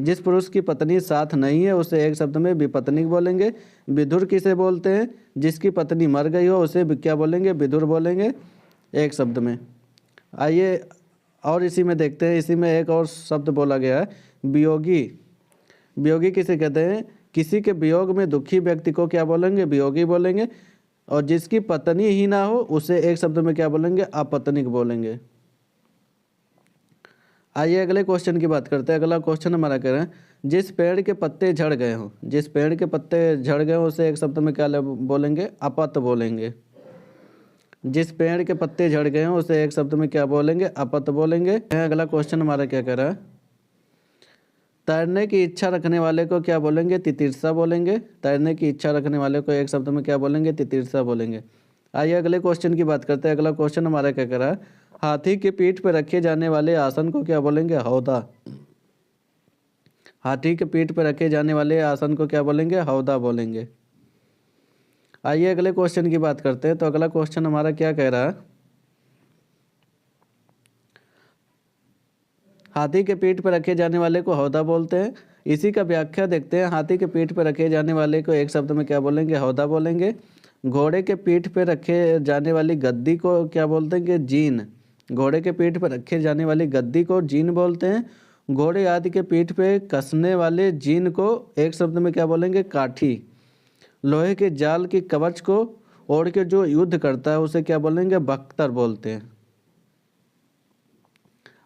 जिस पुरुष की पत्नी साथ नहीं है उसे एक शब्द में विपत्निक बोलेंगे। विधुर किसे बोलते हैं? जिसकी पत्नी मर गई हो उसे क्या बोलेंगे? विधुर बोलेंगे एक शब्द में। आइए और इसी में देखते हैं। इसी में एक और शब्द बोला गया है, वियोगी। वियोगी किसे कहते हैं? किसी के वियोग में दुखी व्यक्ति को क्या बोलेंगे? वियोगी बोलेंगे। और जिसकी पत्नी ही ना हो उसे एक शब्द में क्या बोलेंगे? अपत्निक बोलेंगे। आइए अगले क्वेश्चन की बात करते हैं। अगला क्वेश्चन हमारा कह रहे हैं, जिस पेड़ के पत्ते झड़ गए हों, जिस पेड़ के पत्ते झड़ गए हों उसे एक शब्द में क्या बोलेंगे? अपत बोलेंगे। जिस पेड़ के पत्ते झड़ गए हों उसे एक शब्द में क्या बोलेंगे? अपत बोलेंगे। अगला क्वेश्चन हमारा क्या कह रहा है? तैरने की इच्छा रखने वाले को क्या बोलेंगे? तितीर्षा बोलेंगे। तैरने की इच्छा रखने वाले को एक शब्द में क्या बोलेंगे? तितीर्षा बोलेंगे। आइए अगले क्वेश्चन की बात करते हैं। अगला क्वेश्चन हमारा क्या कह रहा है? हाथी की पीठ पर रखे जाने वाले आसन को क्या बोलेंगे? हौदा। हाथी के पीठ पर रखे जाने वाले आसन को क्या बोलेंगे? हौदा बोलेंगे। आइए अगले क्वेश्चन की बात करते हैं। तो अगला क्वेश्चन हमारा क्या कह रहा है? हाथी के पीठ पर रखे जाने वाले को हौदा बोलते हैं। इसी का व्याख्या देखते हैं। हाथी के पीठ पर रखे जाने वाले को एक शब्द में क्या बोलेंगे? हौदा बोलेंगे। घोड़े के पीठ पर रखे जाने वाली गद्दी को क्या बोलते हैं? कि जीन। घोड़े के पीठ पर रखे जाने वाली गद्दी को जीन बोलते हैं। घोड़े आदि के पीठ पे कसने वाले जीन को एक शब्द में क्या बोलेंगे? काठी। लोहे के जाल की कवच को ओढ़ के जो युद्ध करता है उसे क्या बोलेंगे? बख्तर बोलते हैं।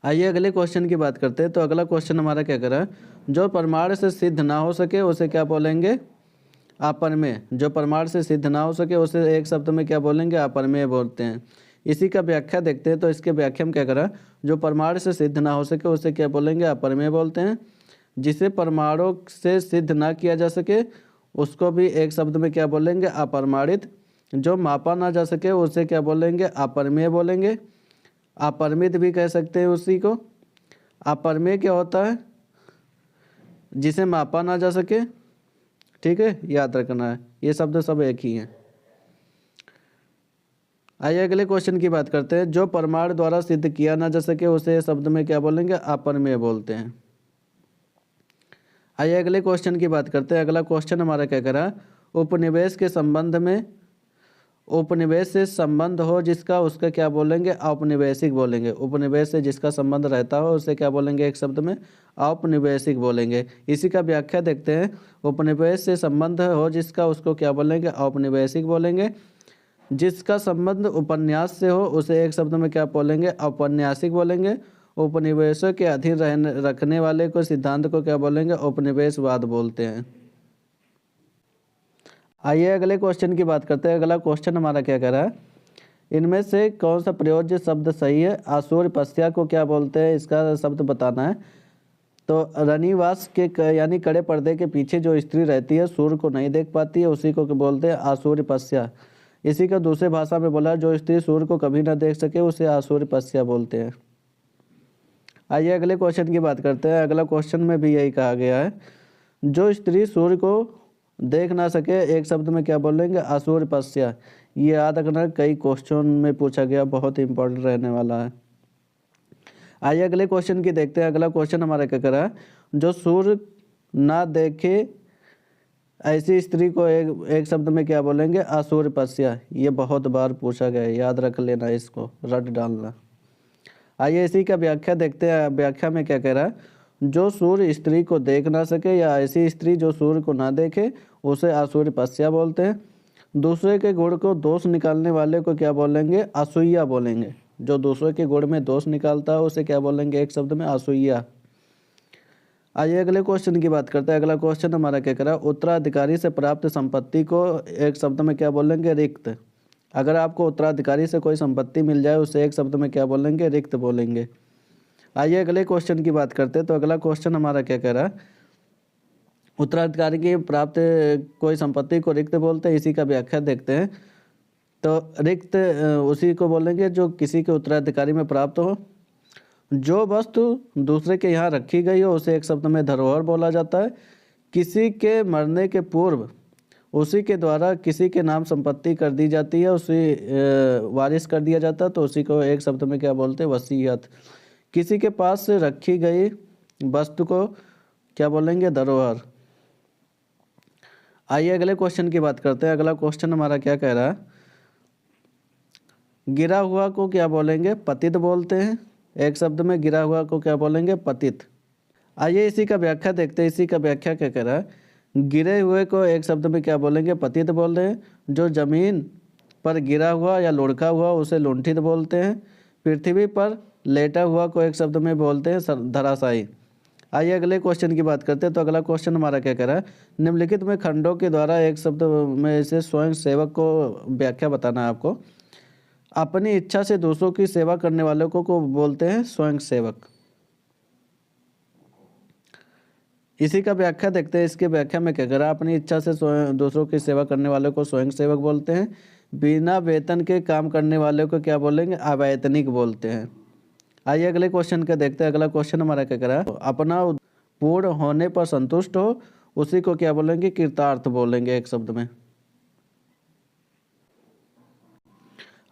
आइए अगले क्वेश्चन की बात करते हैं। तो अगला क्वेश्चन हमारा क्या कर रहा है, जो प्रमाण से सिद्ध ना हो सके उसे क्या बोलेंगे, अपरमेय। जो प्रमाण से सिद्ध ना हो सके उसे एक शब्द में क्या बोलेंगे, अपरमेय बोलते हैं। इसी का व्याख्या देखते हैं। तो इसके व्याख्या में क्या करा, जो प्रमाण से सिद्ध ना हो सके उसे क्या बोलेंगे, अपरमेय बोलते हैं। जिसे प्रमाणों से सिद्ध ना किया जा सके उसको भी एक शब्द में क्या बोलेंगे, अप्रमाणित। जो मापा ना जा सके उसे क्या बोलेंगे, अपरमेय बोलेंगे। अपरिमित भी कह सकते हैं उसी को। अपरमेय क्या होता है, जिसे मापा ना जा सके। ठीक है, याद रखना है, ये शब्द सब एक ही हैं। आइए अगले क्वेश्चन की बात करते हैं। जो प्रमाण द्वारा सिद्ध किया ना जा सके उसे शब्द में क्या बोलेंगे, अपरमेय बोलते हैं। आइए अगले क्वेश्चन की बात करते हैं। अगला क्वेश्चन हमारा क्या करा, उपनिवेश के संबंध में, उपनिवेश से संबंध हो जिसका उसका क्या बोलेंगे, औपनिवेशिक बोलेंगे। उपनिवेश से जिसका संबंध रहता हो उसे क्या बोलेंगे, एक शब्द में औपनिवेशिक बोलेंगे। इसी का व्याख्या देखते हैं। उपनिवेश से संबंध हो जिसका उसको क्या बोलेंगे, औपनिवेशिक बोलेंगे। जिसका संबंध उपन्यास से हो उसे एक शब्द में क्या बोलेंगे, औपन्यासिक बोलेंगे। उपनिवेशों के अधीन रखने वाले को सिद्धांत को क्या बोलेंगे, उपनिवेशवाद बोलते हैं। आइए अगले क्वेश्चन की बात करते हैं। अगला क्वेश्चन हमारा क्या कह रहा है, इनमें से कौन सा प्रयोज्य शब्द सही है। आसूर्य पश्या को क्या बोलते हैं, इसका शब्द बताना है। तो रनिवास के यानी कड़े पर्दे के पीछे जो स्त्री रहती है, सूर्य को नहीं देख पाती है, उसी को बोलते हैं आसूर्य पश्या। इसी का दूसरे भाषा में बोला, जो स्त्री सूर्य को कभी ना देख सके उसे आसूर्य पश्या बोलते हैं। आइए अगले क्वेश्चन की बात करते हैं। अगला क्वेश्चन में भी यही कहा गया है, जो स्त्री सूर्य को देख ना सके एक शब्द में क्या बोलेंगे, आसूर्य पश्या। ये याद रखना, कई क्वेश्चन में पूछा गया, बहुत इंपॉर्टेंट रहने वाला है। आइए अगले क्वेश्चन की देखते हैं। अगला क्वेश्चन हमारा क्या कर रहा है, जो सूर्य ना देखे ऐसी स्त्री को एक शब्द में क्या बोलेंगे, आसूर्य पश्या। ये बहुत बार पूछा गया है, याद रख लेना, इसको रट डालना। आइए इसी का व्याख्या देखते हैं। व्याख्या में क्या कह रहा है, जो सूर्य स्त्री को देख ना सके या ऐसी स्त्री जो सूर्य को ना देखे उसे आसूर्य पश्या बोलते हैं। दूसरे के गुण को दोष निकालने वाले को क्या बोलेंगे, असूया बोलेंगे। जो दूसरे के गुण में दोष निकालता है उसे क्या बोलेंगे, एक शब्द में असूया। आइए अगले क्वेश्चन की बात करते हैं। अगला क्वेश्चन हमारा क्या करा, उत्तराधिकारी से प्राप्त संपत्ति को एक शब्द में क्या बोलेंगे, रिक्त। अगर आपको उत्तराधिकारी से कोई संपत्ति मिल जाए उसे एक शब्द में क्या बोलेंगे, रिक्त बोलेंगे। आइए अगले क्वेश्चन की बात करते हैं। तो अगला क्वेश्चन हमारा क्या कह रहा है, उत्तराधिकारी की प्राप्त कोई संपत्ति को रिक्त बोलते हैं। इसी का व्याख्या देखते हैं। तो रिक्त उसी को बोलेंगे जो किसी के उत्तराधिकारी में प्राप्त हो। जो वस्तु दूसरे के यहाँ रखी गई हो उसे एक शब्द में धरोहर बोला जाता है। किसी के मरने के पूर्व उसी के द्वारा किसी के नाम संपत्ति कर दी जाती है, उसे वारिस कर दिया जाता है, तो उसी को एक शब्द में क्या बोलते हैं, वसीयत। किसी के पास से रखी गई वस्तु को क्या बोलेंगे, धरोहर। आइए अगले क्वेश्चन की बात करते हैं। अगला क्वेश्चन हमारा क्या कह रहा है, गिरा हुआ को क्या बोलेंगे, पतित बोलते हैं। एक शब्द में गिरा हुआ को क्या बोलेंगे, पतित। आइए इसी का व्याख्या देखते हैं। इसी का व्याख्या क्या कह रहा है, गिरे हुए को एक शब्द में क्या बोलेंगे, पतित बोल रहे हैं। जो जमीन पर गिरा हुआ या लुढ़का हुआ उसे लुंठित बोलते हैं। पृथ्वी पर लेटा हुआ को एक शब्द में बोलते हैं धराशायी। आइए अगले क्वेश्चन की बात करते हैं। तो अगला क्वेश्चन हमारा क्या कह रहा है, निम्नलिखित में खंडों के द्वारा एक शब्द में से स्वयं सेवक को व्याख्या बताना है आपको। अपनी इच्छा से दूसरों की सेवा करने वालों को बोलते हैं स्वयं सेवक। इसी का व्याख्या देखते हैं। इसके व्याख्या में क्या कह रहा है, अपनी इच्छा से दूसरों की सेवा करने वालों को स्वयं सेवक बोलते हैं। बिना वेतन के काम करने वालों को क्या बोलेंगे, अवैतनिक बोलते हैं। आइए अगले क्वेश्चन का देखते हैं। अगला क्वेश्चन हमारा क्या कह रहा है, अपना पूर्ण होने पर संतुष्ट हो उसी को क्या बोलेंगे, कृतार्थ बोलेंगे एक शब्द में।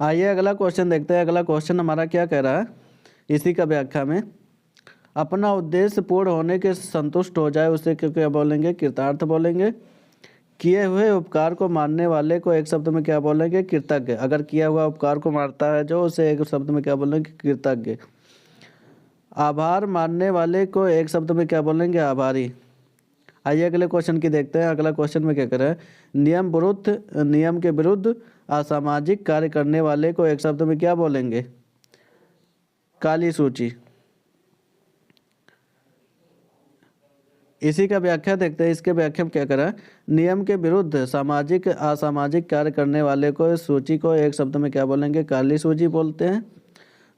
आइए अगला क्वेश्चन देखते हैं। अगला क्वेश्चन हमारा क्या कह रहा है, इसी का व्याख्या में, अपना उद्देश्य पूर्ण होने के संतुष्ट हो जाए उसे क्या बोलेंगे, कृतार्थ बोलेंगे। किए हुए उपकार को मानने वाले को एक शब्द में क्या बोलेंगे, कृतज्ञ। अगर किया हुआ उपकार को मानता है जो, उसे एक शब्द में क्या बोलेंगे, कृतज्ञ। आभार मानने वाले को एक शब्द में क्या बोलेंगे, आभारी। आइए अगले क्वेश्चन की देखते हैं। अगला क्वेश्चन में क्या कर रहा है, नियम के विरुद्ध असामाजिक कार्य करने वाले को एक शब्द में क्या बोलेंगे, काली सूची। इसी का व्याख्या देखते हैं। इसके व्याख्या में क्या करा, नियम के विरुद्ध सामाजिक असामाजिक कार्य करने वाले को इस सूची को एक शब्द में क्या बोलेंगे, काली सूची बोलते हैं।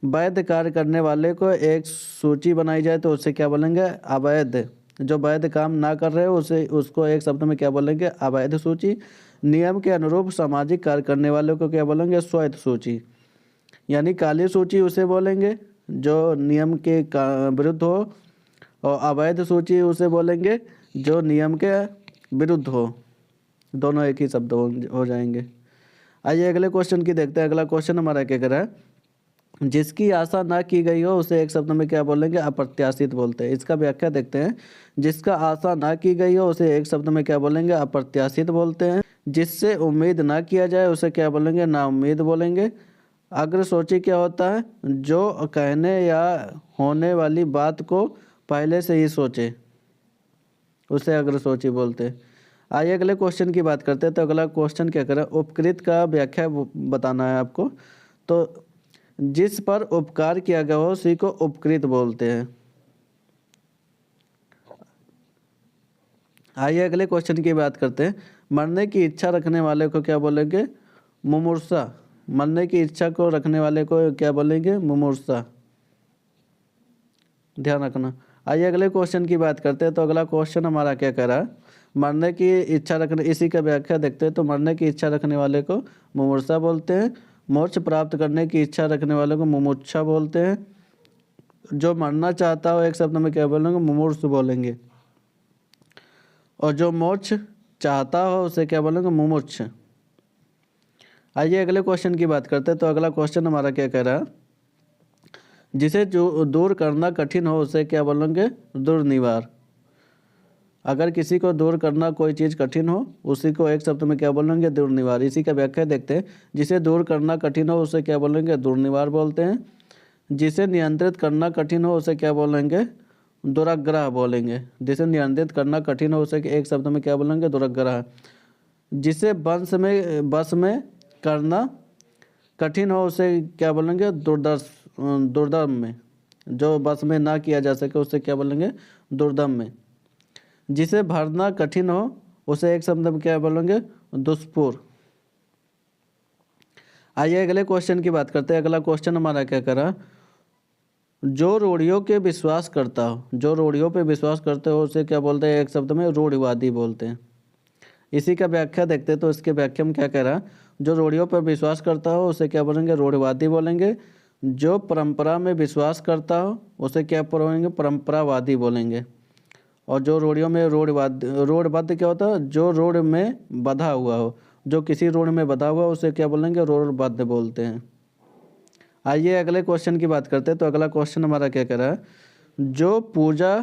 वैध कार्य करने वाले को एक सूची बनाई जाए तो उसे क्या बोलेंगे, अवैध। जो वैध काम ना कर रहे हो उसे उसको एक शब्द में क्या बोलेंगे, अवैध सूची। नियम के अनुरूप सामाजिक कार्य करने वाले को क्या बोलेंगे, स्वैध सूची। यानी काली सूची उसे बोलेंगे जो नियम के विरुद्ध हो, और अवैध सूची उसे बोलेंगे जो नियम के विरुद्ध हो। दोनों एक ही शब्द हो जाएंगे। आइए अगले क्वेश्चन की देखते हैं। अगला क्वेश्चन हमारा क्या कह रहा है, जिसकी आशा ना की गई हो उसे एक शब्द में क्या बोलेंगे, अप्रत्याशित बोलते हैं। इसका व्याख्या देखते हैं। जिसका आशा ना की गई हो उसे एक शब्द में क्या बोलेंगे, अप्रत्याशित बोलते हैं। जिससे उम्मीद ना किया जाए उसे क्या बोलेंगे, नाउम्मीद बोलेंगे। अग्र सूची क्या होता है, जो कहने या होने वाली बात को पहले से ही सोचे, उसे अग्र सूची बोलते हैं। आइए अगले क्वेश्चन की बात करते हैं। तो अगला क्वेश्चन क्या करें, उपकृत का व्याख्या बताना है आपको। तो जिस पर उपकार किया गया हो उसी को उपकृत बोलते हैं। आइए अगले क्वेश्चन की बात करते हैं। मरने की इच्छा रखने वाले को क्या बोलेंगे, मुमूर्षा। मरने की इच्छा को रखने वाले को क्या बोलेंगे, मुमूर्षा। ध्यान रखना। आइए अगले क्वेश्चन की बात करते हैं। तो अगला क्वेश्चन हमारा क्या कह रहा है, मरने की इच्छा रखने, इसी का व्याख्या देखते हैं। तो मरने की इच्छा रखने वाले को मुमूर्षा बोलते हैं। मोक्ष प्राप्त करने की इच्छा रखने वाले को मुमुक्षा बोलते हैं। जो मरना चाहता हो एक शब्द में क्या बोलेंगे, मुमूर्षु बोलेंगे। और जो मोक्ष चाहता हो उसे क्या बोलेंगे, मुमुक्ष। आइए अगले क्वेश्चन की बात करते हैं। तो अगला क्वेश्चन हमारा क्या कह रहा है, जिसे जो दूर करना कठिन हो उसे क्या बोलेंगे, दुर्निवार। अगर किसी को दूर करना कोई चीज़ कठिन हो उसी को एक शब्द में क्या बोलेंगे, दुर्निवार। इसी का व्याख्या देखते हैं। जिसे दूर करना कठिन हो उसे क्या बोलेंगे, दुर्निवार बोलते हैं। जिसे नियंत्रित करना कठिन हो उसे क्या बोलेंगे, दुराग्रह बोलेंगे। जिसे नियंत्रित करना कठिन हो उसे एक शब्द में क्या बोलेंगे, दुराग्रह। जिसे बस में करना कठिन हो उसे क्या बोलेंगे, दुर्दम में। जो बस में ना किया जा सके उसे क्या बोलेंगे, दुर्दम में। जिसे भरना कठिन हो उसे एक शब्द में क्या बोलेंगे, दुष्पुर। आइए अगले क्वेश्चन की बात करते हैं। अगला क्वेश्चन हमारा क्या करा, जो रूढ़ियों के विश्वास करता हो, जो रूढ़ियों पे विश्वास करते हो उसे क्या बोलते हैं, एक शब्द में रूढ़िवादी बोलते हैं। इसी का व्याख्या देखते हैं। तो इसके व्याख्या में क्या कह रहा है, जो रूढ़ियों पर विश्वास करता हो उसे क्या बोलेंगे, रूढ़िवादी बोलेंगे। जो परंपरा में विश्वास करता हो उसे क्या बोलेंगे, परंपरावादी बोलेंगे। और जो रूढ़ियों में रूढ़बद्ध क्या होता है, जो रूढ़ में बधा हुआ हो, जो किसी रूढ़ में बधा हुआ उसे क्या बोलेंगे, रूढ़बद्ध बोलते हैं। आइए अगले क्वेश्चन की बात करते हैं। तो अगला क्वेश्चन हमारा क्या कह रहा है, जो पूजा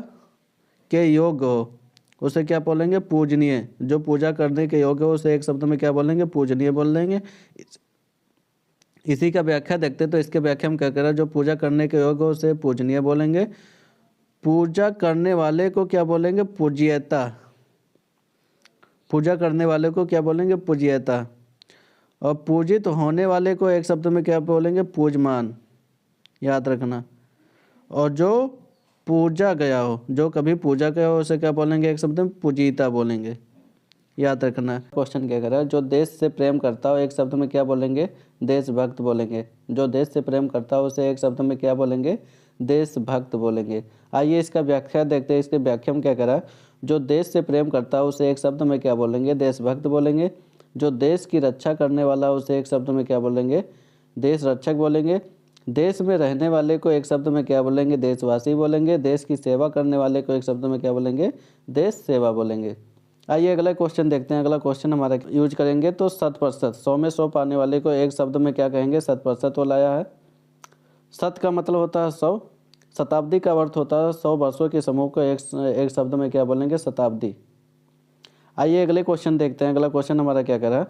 के योग्य हो उसे क्या बोलेंगे, पूजनीय। जो पूजा करने के योग्य हो उसे एक शब्द में क्या बोलेंगे, पूजनीय बोल देंगे। इसी का व्याख्या देखते हैं। तो इसके व्याख्या में क्या कह रहा है, जो पूजा करने के योग्य हो उसे पूजनीय बोलेंगे। पूजा करने वाले को क्या बोलेंगे, पूज्यता। पूजा करने वाले को क्या बोलेंगे, पूज्यता। और पूजित होने वाले को एक शब्द में क्या बोलेंगे, पूजमान। याद रखना। और जो पूजा गया हो, जो कभी पूजा गया हो उसे क्या बोलेंगे, एक शब्द में पूजिता बोलेंगे। याद रखना। क्वेश्चन क्या कर रहा है, जो देश से प्रेम करता हो एक शब्द में क्या बोलेंगे, देशभक्त बोलेंगे। जो देश से प्रेम करता हो उसे एक शब्द में क्या बोलेंगे, देशभक्त बोलेंगे। आइए इसका व्याख्या देखते हैं। इसके व्याख्या में क्या कर रहा है, जो देश से प्रेम करता हो उसे एक शब्द में क्या बोलेंगे, देशभक्त बोलेंगे। जो देश की रक्षा करने वाला हो उसे एक शब्द में क्या बोलेंगे, देश रक्षक बोलेंगे। देश में रहने वाले को एक शब्द में क्या बोलेंगे, देशवासी बोलेंगे। देश की सेवा करने वाले को एक शब्द में क्या बोलेंगे, देश सेवा बोलेंगे। आइए अगला क्वेश्चन देखते हैं। अगला क्वेश्चन हमारा यूज करेंगे तो 100%, 100 में 100 पाने वाले को एक शब्द में क्या कहेंगे, 100% वो लाया है। 100 का मतलब होता है 100। शताब्दी का अर्थ होता है 100 वर्षों के समूह को एक शब्द में क्या बोलेंगे, शताब्दी। आइए अगले क्वेश्चन देखते हैं। अगला क्वेश्चन हमारा क्या कर रहा है,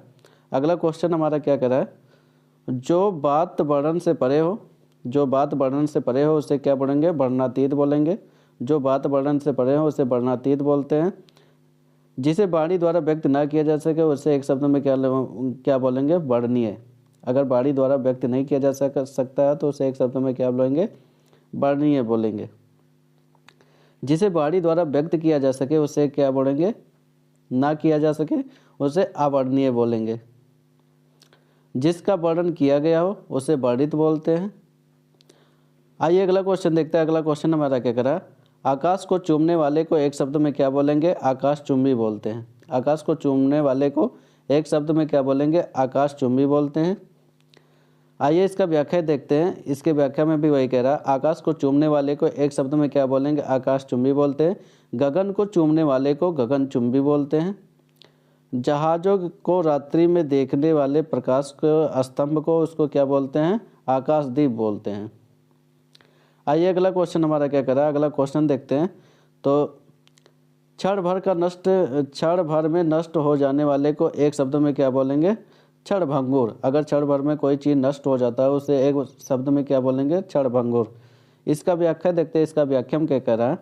अगला क्वेश्चन हमारा क्या कर रहा है, जो बात वर्णन से परे हो, जो बात वर्णन से परे हो उसे क्या बोलेंगे, वर्णातीत बोलेंगे। जो बात वर्णन से परे हो उसे वर्णातीत बोलते हैं। जिसे वाणी द्वारा व्यक्त ना किया जा सके उसे एक शब्द में क्या बोलेंगे, वर्णनीय। अगर वाणी द्वारा व्यक्त नहीं किया जा सकता है तो उसे एक शब्द में क्या बोलेंगे, वर्णनीय बोलेंगे। जिसे बाणी द्वारा व्यक्त किया जा सके उसे क्या बोलेंगे, ना किया जा सके उसे अवर्णनीय बोलेंगे। जिसका वर्णन किया गया हो उसे वर्णित बोलते हैं। आइए अगला क्वेश्चन देखते हैं। अगला क्वेश्चन हमारा क्या करा, आकाश को चूमने वाले को एक शब्द में क्या बोलेंगे, आकाश चुंबी बोलते हैं। आकाश को चूमने वाले को एक शब्द में क्या बोलेंगे, आकाश चुंबी बोलते हैं। आइए इसका व्याख्या देखते हैं। इसके व्याख्या में भी वही कह रहा, आकाश को चूमने वाले को एक शब्द में क्या बोलेंगे, आकाश चुंबी बोलते हैं। गगन को चूमने वाले को गगन चुंबी बोलते हैं। जहाज़ों को रात्रि में देखने वाले प्रकाश को स्तंभ को उसको क्या बोलते हैं, आकाशदीप बोलते हैं। आइए अगला क्वेश्चन हमारा क्या करा, अगला क्वेश्चन देखते हैं। तो क्षण भर में नष्ट हो जाने वाले को एक शब्द में क्या बोलेंगे, क्षणभंगुर। अगर क्षण भर में कोई चीज़ नष्ट हो जाता है उसे एक शब्द में क्या बोलेंगे, क्षणभंगुर। इसका व्याख्या देखते हैं। इसका व्याख्या में क्या कह रहा है,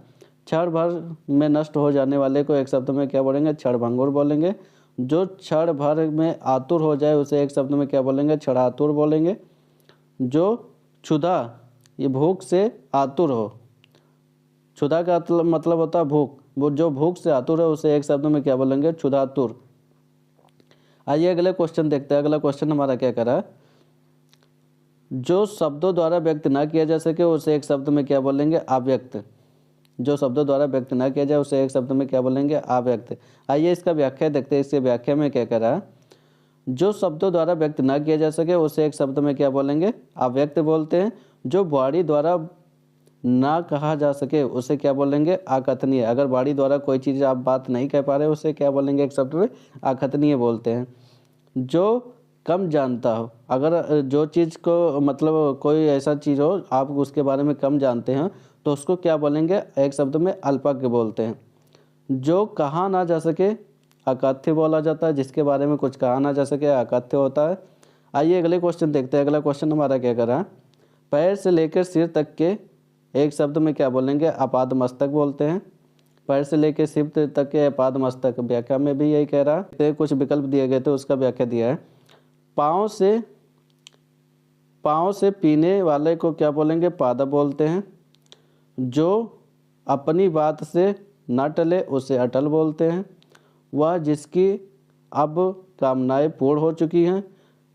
क्षण भर में नष्ट हो जाने वाले को एक शब्द में क्या बोलेंगे, क्षणभंगुर बोलेंगे। जो क्षण भर में आतुर हो जाए उसे एक शब्द में क्या बोलेंगे, क्षणातुर बोलेंगे। जो क्षुधा, ये भूख से आतुर हो, क्षुधा का मतलब होता है भूख, वो जो भूख से आतुर है उसे एक शब्द में क्या बोलेंगे, क्षुधातुर। आइए अगले क्वेश्चन देखते हैं। अगला क्वेश्चन हमारा क्या करा, जो शब्दों द्वारा व्यक्त ना किया जा सके उसे एक शब्द में क्या बोलेंगे, अव्यक्त। जो शब्दों द्वारा व्यक्त ना किया जाए उसे एक शब्द में क्या बोलेंगे, अव्यक्त। आइए इसका व्याख्या देखते हैं। इसके व्याख्या में क्या करा, जो शब्दों द्वारा व्यक्त ना किया जा सके उसे एक शब्द में क्या बोलेंगे, अव्यक्त बोलते हैं। जो वाणी द्वारा ना कहा जा सके उसे क्या बोलेंगे, अकथनीय। अगर वाणी द्वारा कोई चीज़ आप बात नहीं कह पा रहे उसे क्या बोलेंगे, एक शब्द में अकथनीय बोलते हैं। जो कम जानता हो, अगर जो चीज़ को मतलब कोई ऐसा चीज़ हो आप उसके बारे में कम जानते हैं तो उसको क्या बोलेंगे, एक शब्द में अल्पज्ञ बोलते हैं। जो कहा ना जा सके अकथ्य बोला जाता है। जिसके बारे में कुछ कहा ना जा सके अकथ्य होता है। आइए अगले क्वेश्चन देखते हैं। अगला क्वेश्चन हमारा क्या कर रहा है, पैर से लेकर सिर तक के एक शब्द में क्या बोलेंगे, अपाद मस्तक बोलते हैं। पैर से लेकर सिर तक के अपाद मस्तक, व्याख्या में भी यही कह रहा है। कुछ विकल्प दिए गए थे उसका व्याख्या दिया है। पाँव से पीने वाले को क्या बोलेंगे, पादप बोलते हैं। जो अपनी बात से न टले उसे अटल बोलते हैं। वह जिसकी अब कामनाएं पूर्ण हो चुकी हैं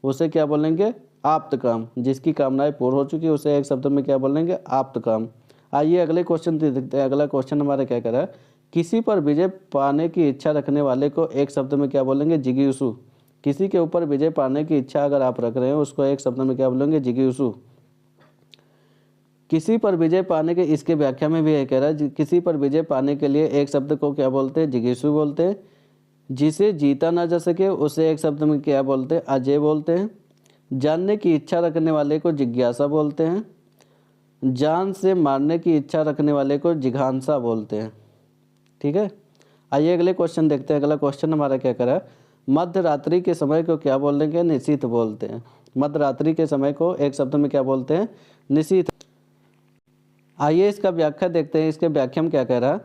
उसे क्या बोलेंगे, आप्त काम। जिसकी कामनाएं पूर्ण हो चुकी है उसे एक शब्द में क्या बोलेंगे, आप्त काम। आइए अगले क्वेश्चन देखते हैं। अगला क्वेश्चन हमारा क्या कह रहा है, किसी पर विजय पाने की इच्छा रखने वाले को एक शब्द में क्या बोलेंगे, जिज्ञासु। किसी के ऊपर विजय पाने की इच्छा अगर आप रख रहे हैं उसको एक शब्द में क्या बोलेंगे, जिज्ञासु। किसी पर विजय पाने के, इसके व्याख्या में भी यह कह रहा है, किसी पर विजय पाने के लिए एक शब्द को क्या बोलते हैं, जिज्ञासु बोलते हैं। जिसे जीता ना जा सके उसे एक शब्द में क्या बोलते हैं, अजेय बोलते हैं। जानने की इच्छा रखने वाले को जिज्ञासा बोलते हैं। जान से मारने की इच्छा रखने वाले को जिघांसा बोलते हैं। ठीक है। आइए अगले क्वेश्चन देखते हैं। अगला क्वेश्चन हमारा क्या करा, मध्य रात्रि के समय को क्या बोलेंगे, निशीथ बोलते हैं। मध्य रात्रि के समय को एक शब्द में क्या बोलते हैं, निशीथ। आइए इसका व्याख्या देखते हैं। इसके व्याख्या में क्या कह रहा,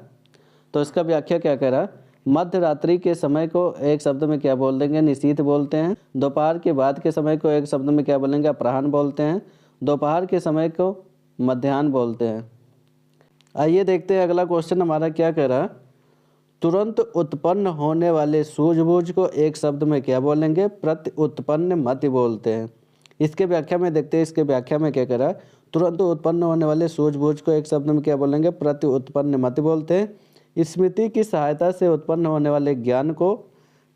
तो इसका व्याख्या क्या कह रहा, मध्य रात्रि के समय को एक शब्द में क्या बोल देंगे, निशीथ बोलते हैं। दोपहर के बाद के समय को एक शब्द में क्या बोलेंगे, अपराह्न बोलते हैं। दोपहर के समय को मध्याह्न बोलते हैं। आइए देखते हैं अगला क्वेश्चन हमारा क्या कह रहा, तुरंत उत्पन्न होने वाले सूझबूझ को एक शब्द में क्या बोलेंगे, प्रति उत्पन्न मति बोलते हैं। इसके व्याख्या में देखते हैं। इसके व्याख्या में क्या कह रहा, तुरंत उत्पन्न होने वाले सूझबूझ को एक शब्द में क्या बोलेंगे, प्रति उत्पन्न मति बोलते हैं। स्मृति की सहायता से उत्पन्न होने वाले ज्ञान को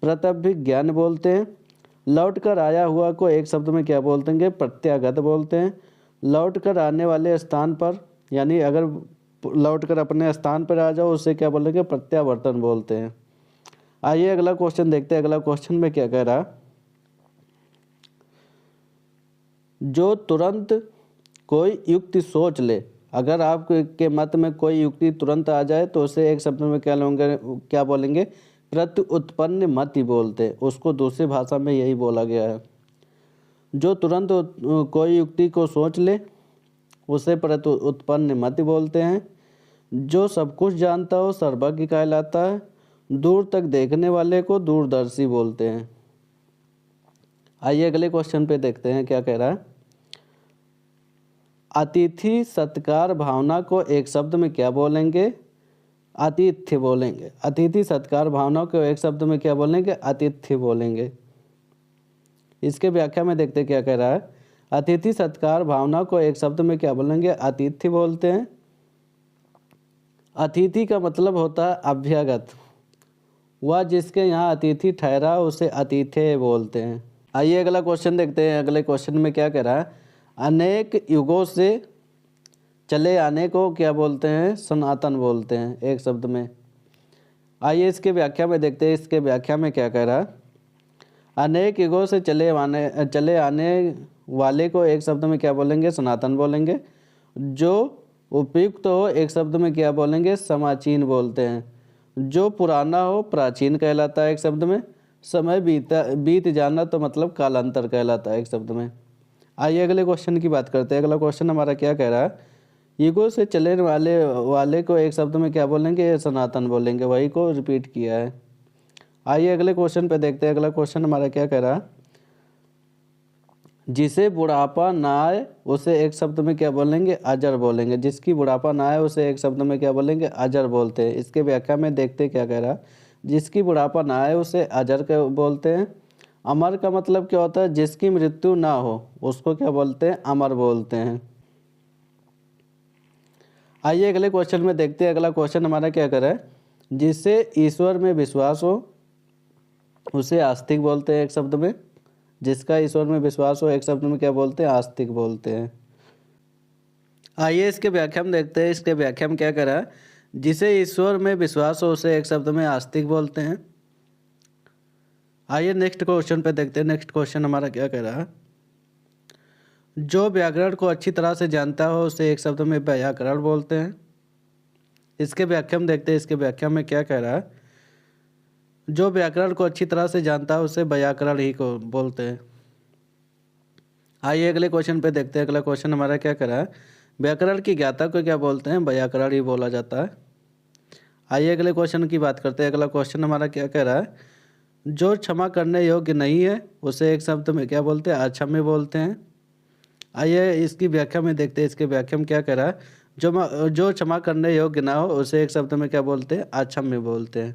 प्रत्यभिज्ञान बोलते हैं। लौट कर आया हुआ को एक शब्द में क्या बोलते हैं, प्रत्यागत बोलते हैं। लौट कर आने वाले स्थान पर, यानी अगर लौट कर अपने स्थान पर आ जाओ उसे क्या बोलेंगे, प्रत्यावर्तन बोलते हैं। आइए अगला क्वेश्चन देखते हैं। अगला क्वेश्चन में क्या कह रहा, जो तुरंत कोई युक्ति सोच ले। अगर आपके मत में कोई युक्ति तुरंत आ जाए तो उसे एक शब्द में क्या बोलेंगे, प्रति उत्पन्न मति बोलते हैं। उसको दूसरी भाषा में यही बोला गया है। जो तुरंत कोई युक्ति को सोच ले उसे प्रति उत्पन्न मति बोलते हैं। जो सब कुछ जानता हो सर्वज्ञ कहलाता है। दूर तक देखने वाले को दूरदर्शी बोलते हैं। आइए अगले क्वेश्चन पे देखते हैं क्या कह रहा है, अतिथि सत्कार भावना को एक शब्द में क्या बोलेंगे, आतिथ्य बोलेंगे। अतिथि सत्कार भावनाओं को एक शब्द में क्या बोलेंगे? आतिथ्य बोलेंगे। इसके व्याख्या में देखते क्या कह रहा है। अतिथि सत्कार भावना को एक शब्द में क्या बोलेंगे? आतिथ्य बोलते हैं। अतिथि का मतलब होता है अभ्यागत, वह जिसके यहाँ अतिथि ठहरा उसे अतिथ्य बोलते हैं। आइए अगला क्वेश्चन देखते हैं। अगले क्वेश्चन में क्या कह रहा है। अनेक युगों से चले आने को क्या बोलते हैं? सनातन बोलते हैं एक शब्द में। आइए इसके व्याख्या में देखते हैं। इसके व्याख्या में क्या कह रहा है। अनेक युगों से चले आने वाले को एक शब्द में क्या बोलेंगे? सनातन बोलेंगे। जो उपयुक्त हो एक शब्द में क्या बोलेंगे? समाचीन बोलते हैं। जो पुराना हो प्राचीन कहलाता है एक शब्द में। समय बीत जाना तो मतलब कालांतर कहलाता है एक शब्द में। आइए अगले क्वेश्चन की बात करते हैं। अगला क्वेश्चन हमारा क्या कह रहा है। युगों से चले वाले को एक शब्द में क्या बोलेंगे? सनातन बोलेंगे। वही को रिपीट किया है। आइए अगले क्वेश्चन पे देखते हैं। अगला क्वेश्चन हमारा क्या कह रहा है। जिसे बुढ़ापा ना आए उसे एक शब्द में क्या बोलेंगे? अजर बोलेंगे। जिसकी बुढ़ापा ना आए उसे एक शब्द में क्या बोलेंगे? अजर बोलते हैं। इसके व्याख्या में देखते क्या कह रहा है। जिसकी बुढ़ापा ना आए उसे अजर के बोलते हैं। अमर का मतलब क्या होता है? जिसकी मृत्यु ना हो उसको क्या बोलते हैं? अमर बोलते हैं। आइए अगले क्वेश्चन में देखते हैं। अगला क्वेश्चन हमारा क्या कर रहा है। जिससे ईश्वर में विश्वास हो उसे आस्तिक बोलते हैं एक शब्द में। जिसका ईश्वर में विश्वास हो एक शब्द में क्या बोलते हैं? आस्तिक बोलते हैं। आइए इसके व्याख्या में देखते हैं। इसके व्याख्या में क्या कह रहा है। जिसे ईश्वर में विश्वास हो उसे एक शब्द में आस्तिक बोलते हैं। आइए नेक्स्ट क्वेश्चन पे देखते हैं। नेक्स्ट क्वेश्चन हमारा क्या कह रहा है। जो व्याकरण को अच्छी तरह से जानता हो उसे एक शब्द में व्याकरण बोलते हैं। इसके व्याख्या में देखते हैं। इसके व्याख्या में क्या कह रहा है। जो व्याकरण को अच्छी तरह से जानता है उसे व्याकरण ही को बोलते हैं। आइए अगले क्वेश्चन पे देखते हैं। अगला क्वेश्चन हमारा क्या कह रहा है। व्याकरण की ज्ञाता को क्या बोलते हैं? व्याकरण ही बोला जाता है। आइए अगले क्वेश्चन की बात करते हैं। अगला क्वेश्चन हमारा क्या कह रहा है। जो क्षमा करने योग्य नहीं है उसे एक शब्द में क्या बोलते हैं? अक्षम्य बोलते हैं। आइए इसकी व्याख्या में देखते हैं। इसके व्याख्या में क्या कह रहा है। जो क्षमा करने योग्य ना हो उसे एक शब्द में क्या बोलते हैं? अक्षम्य बोलते हैं।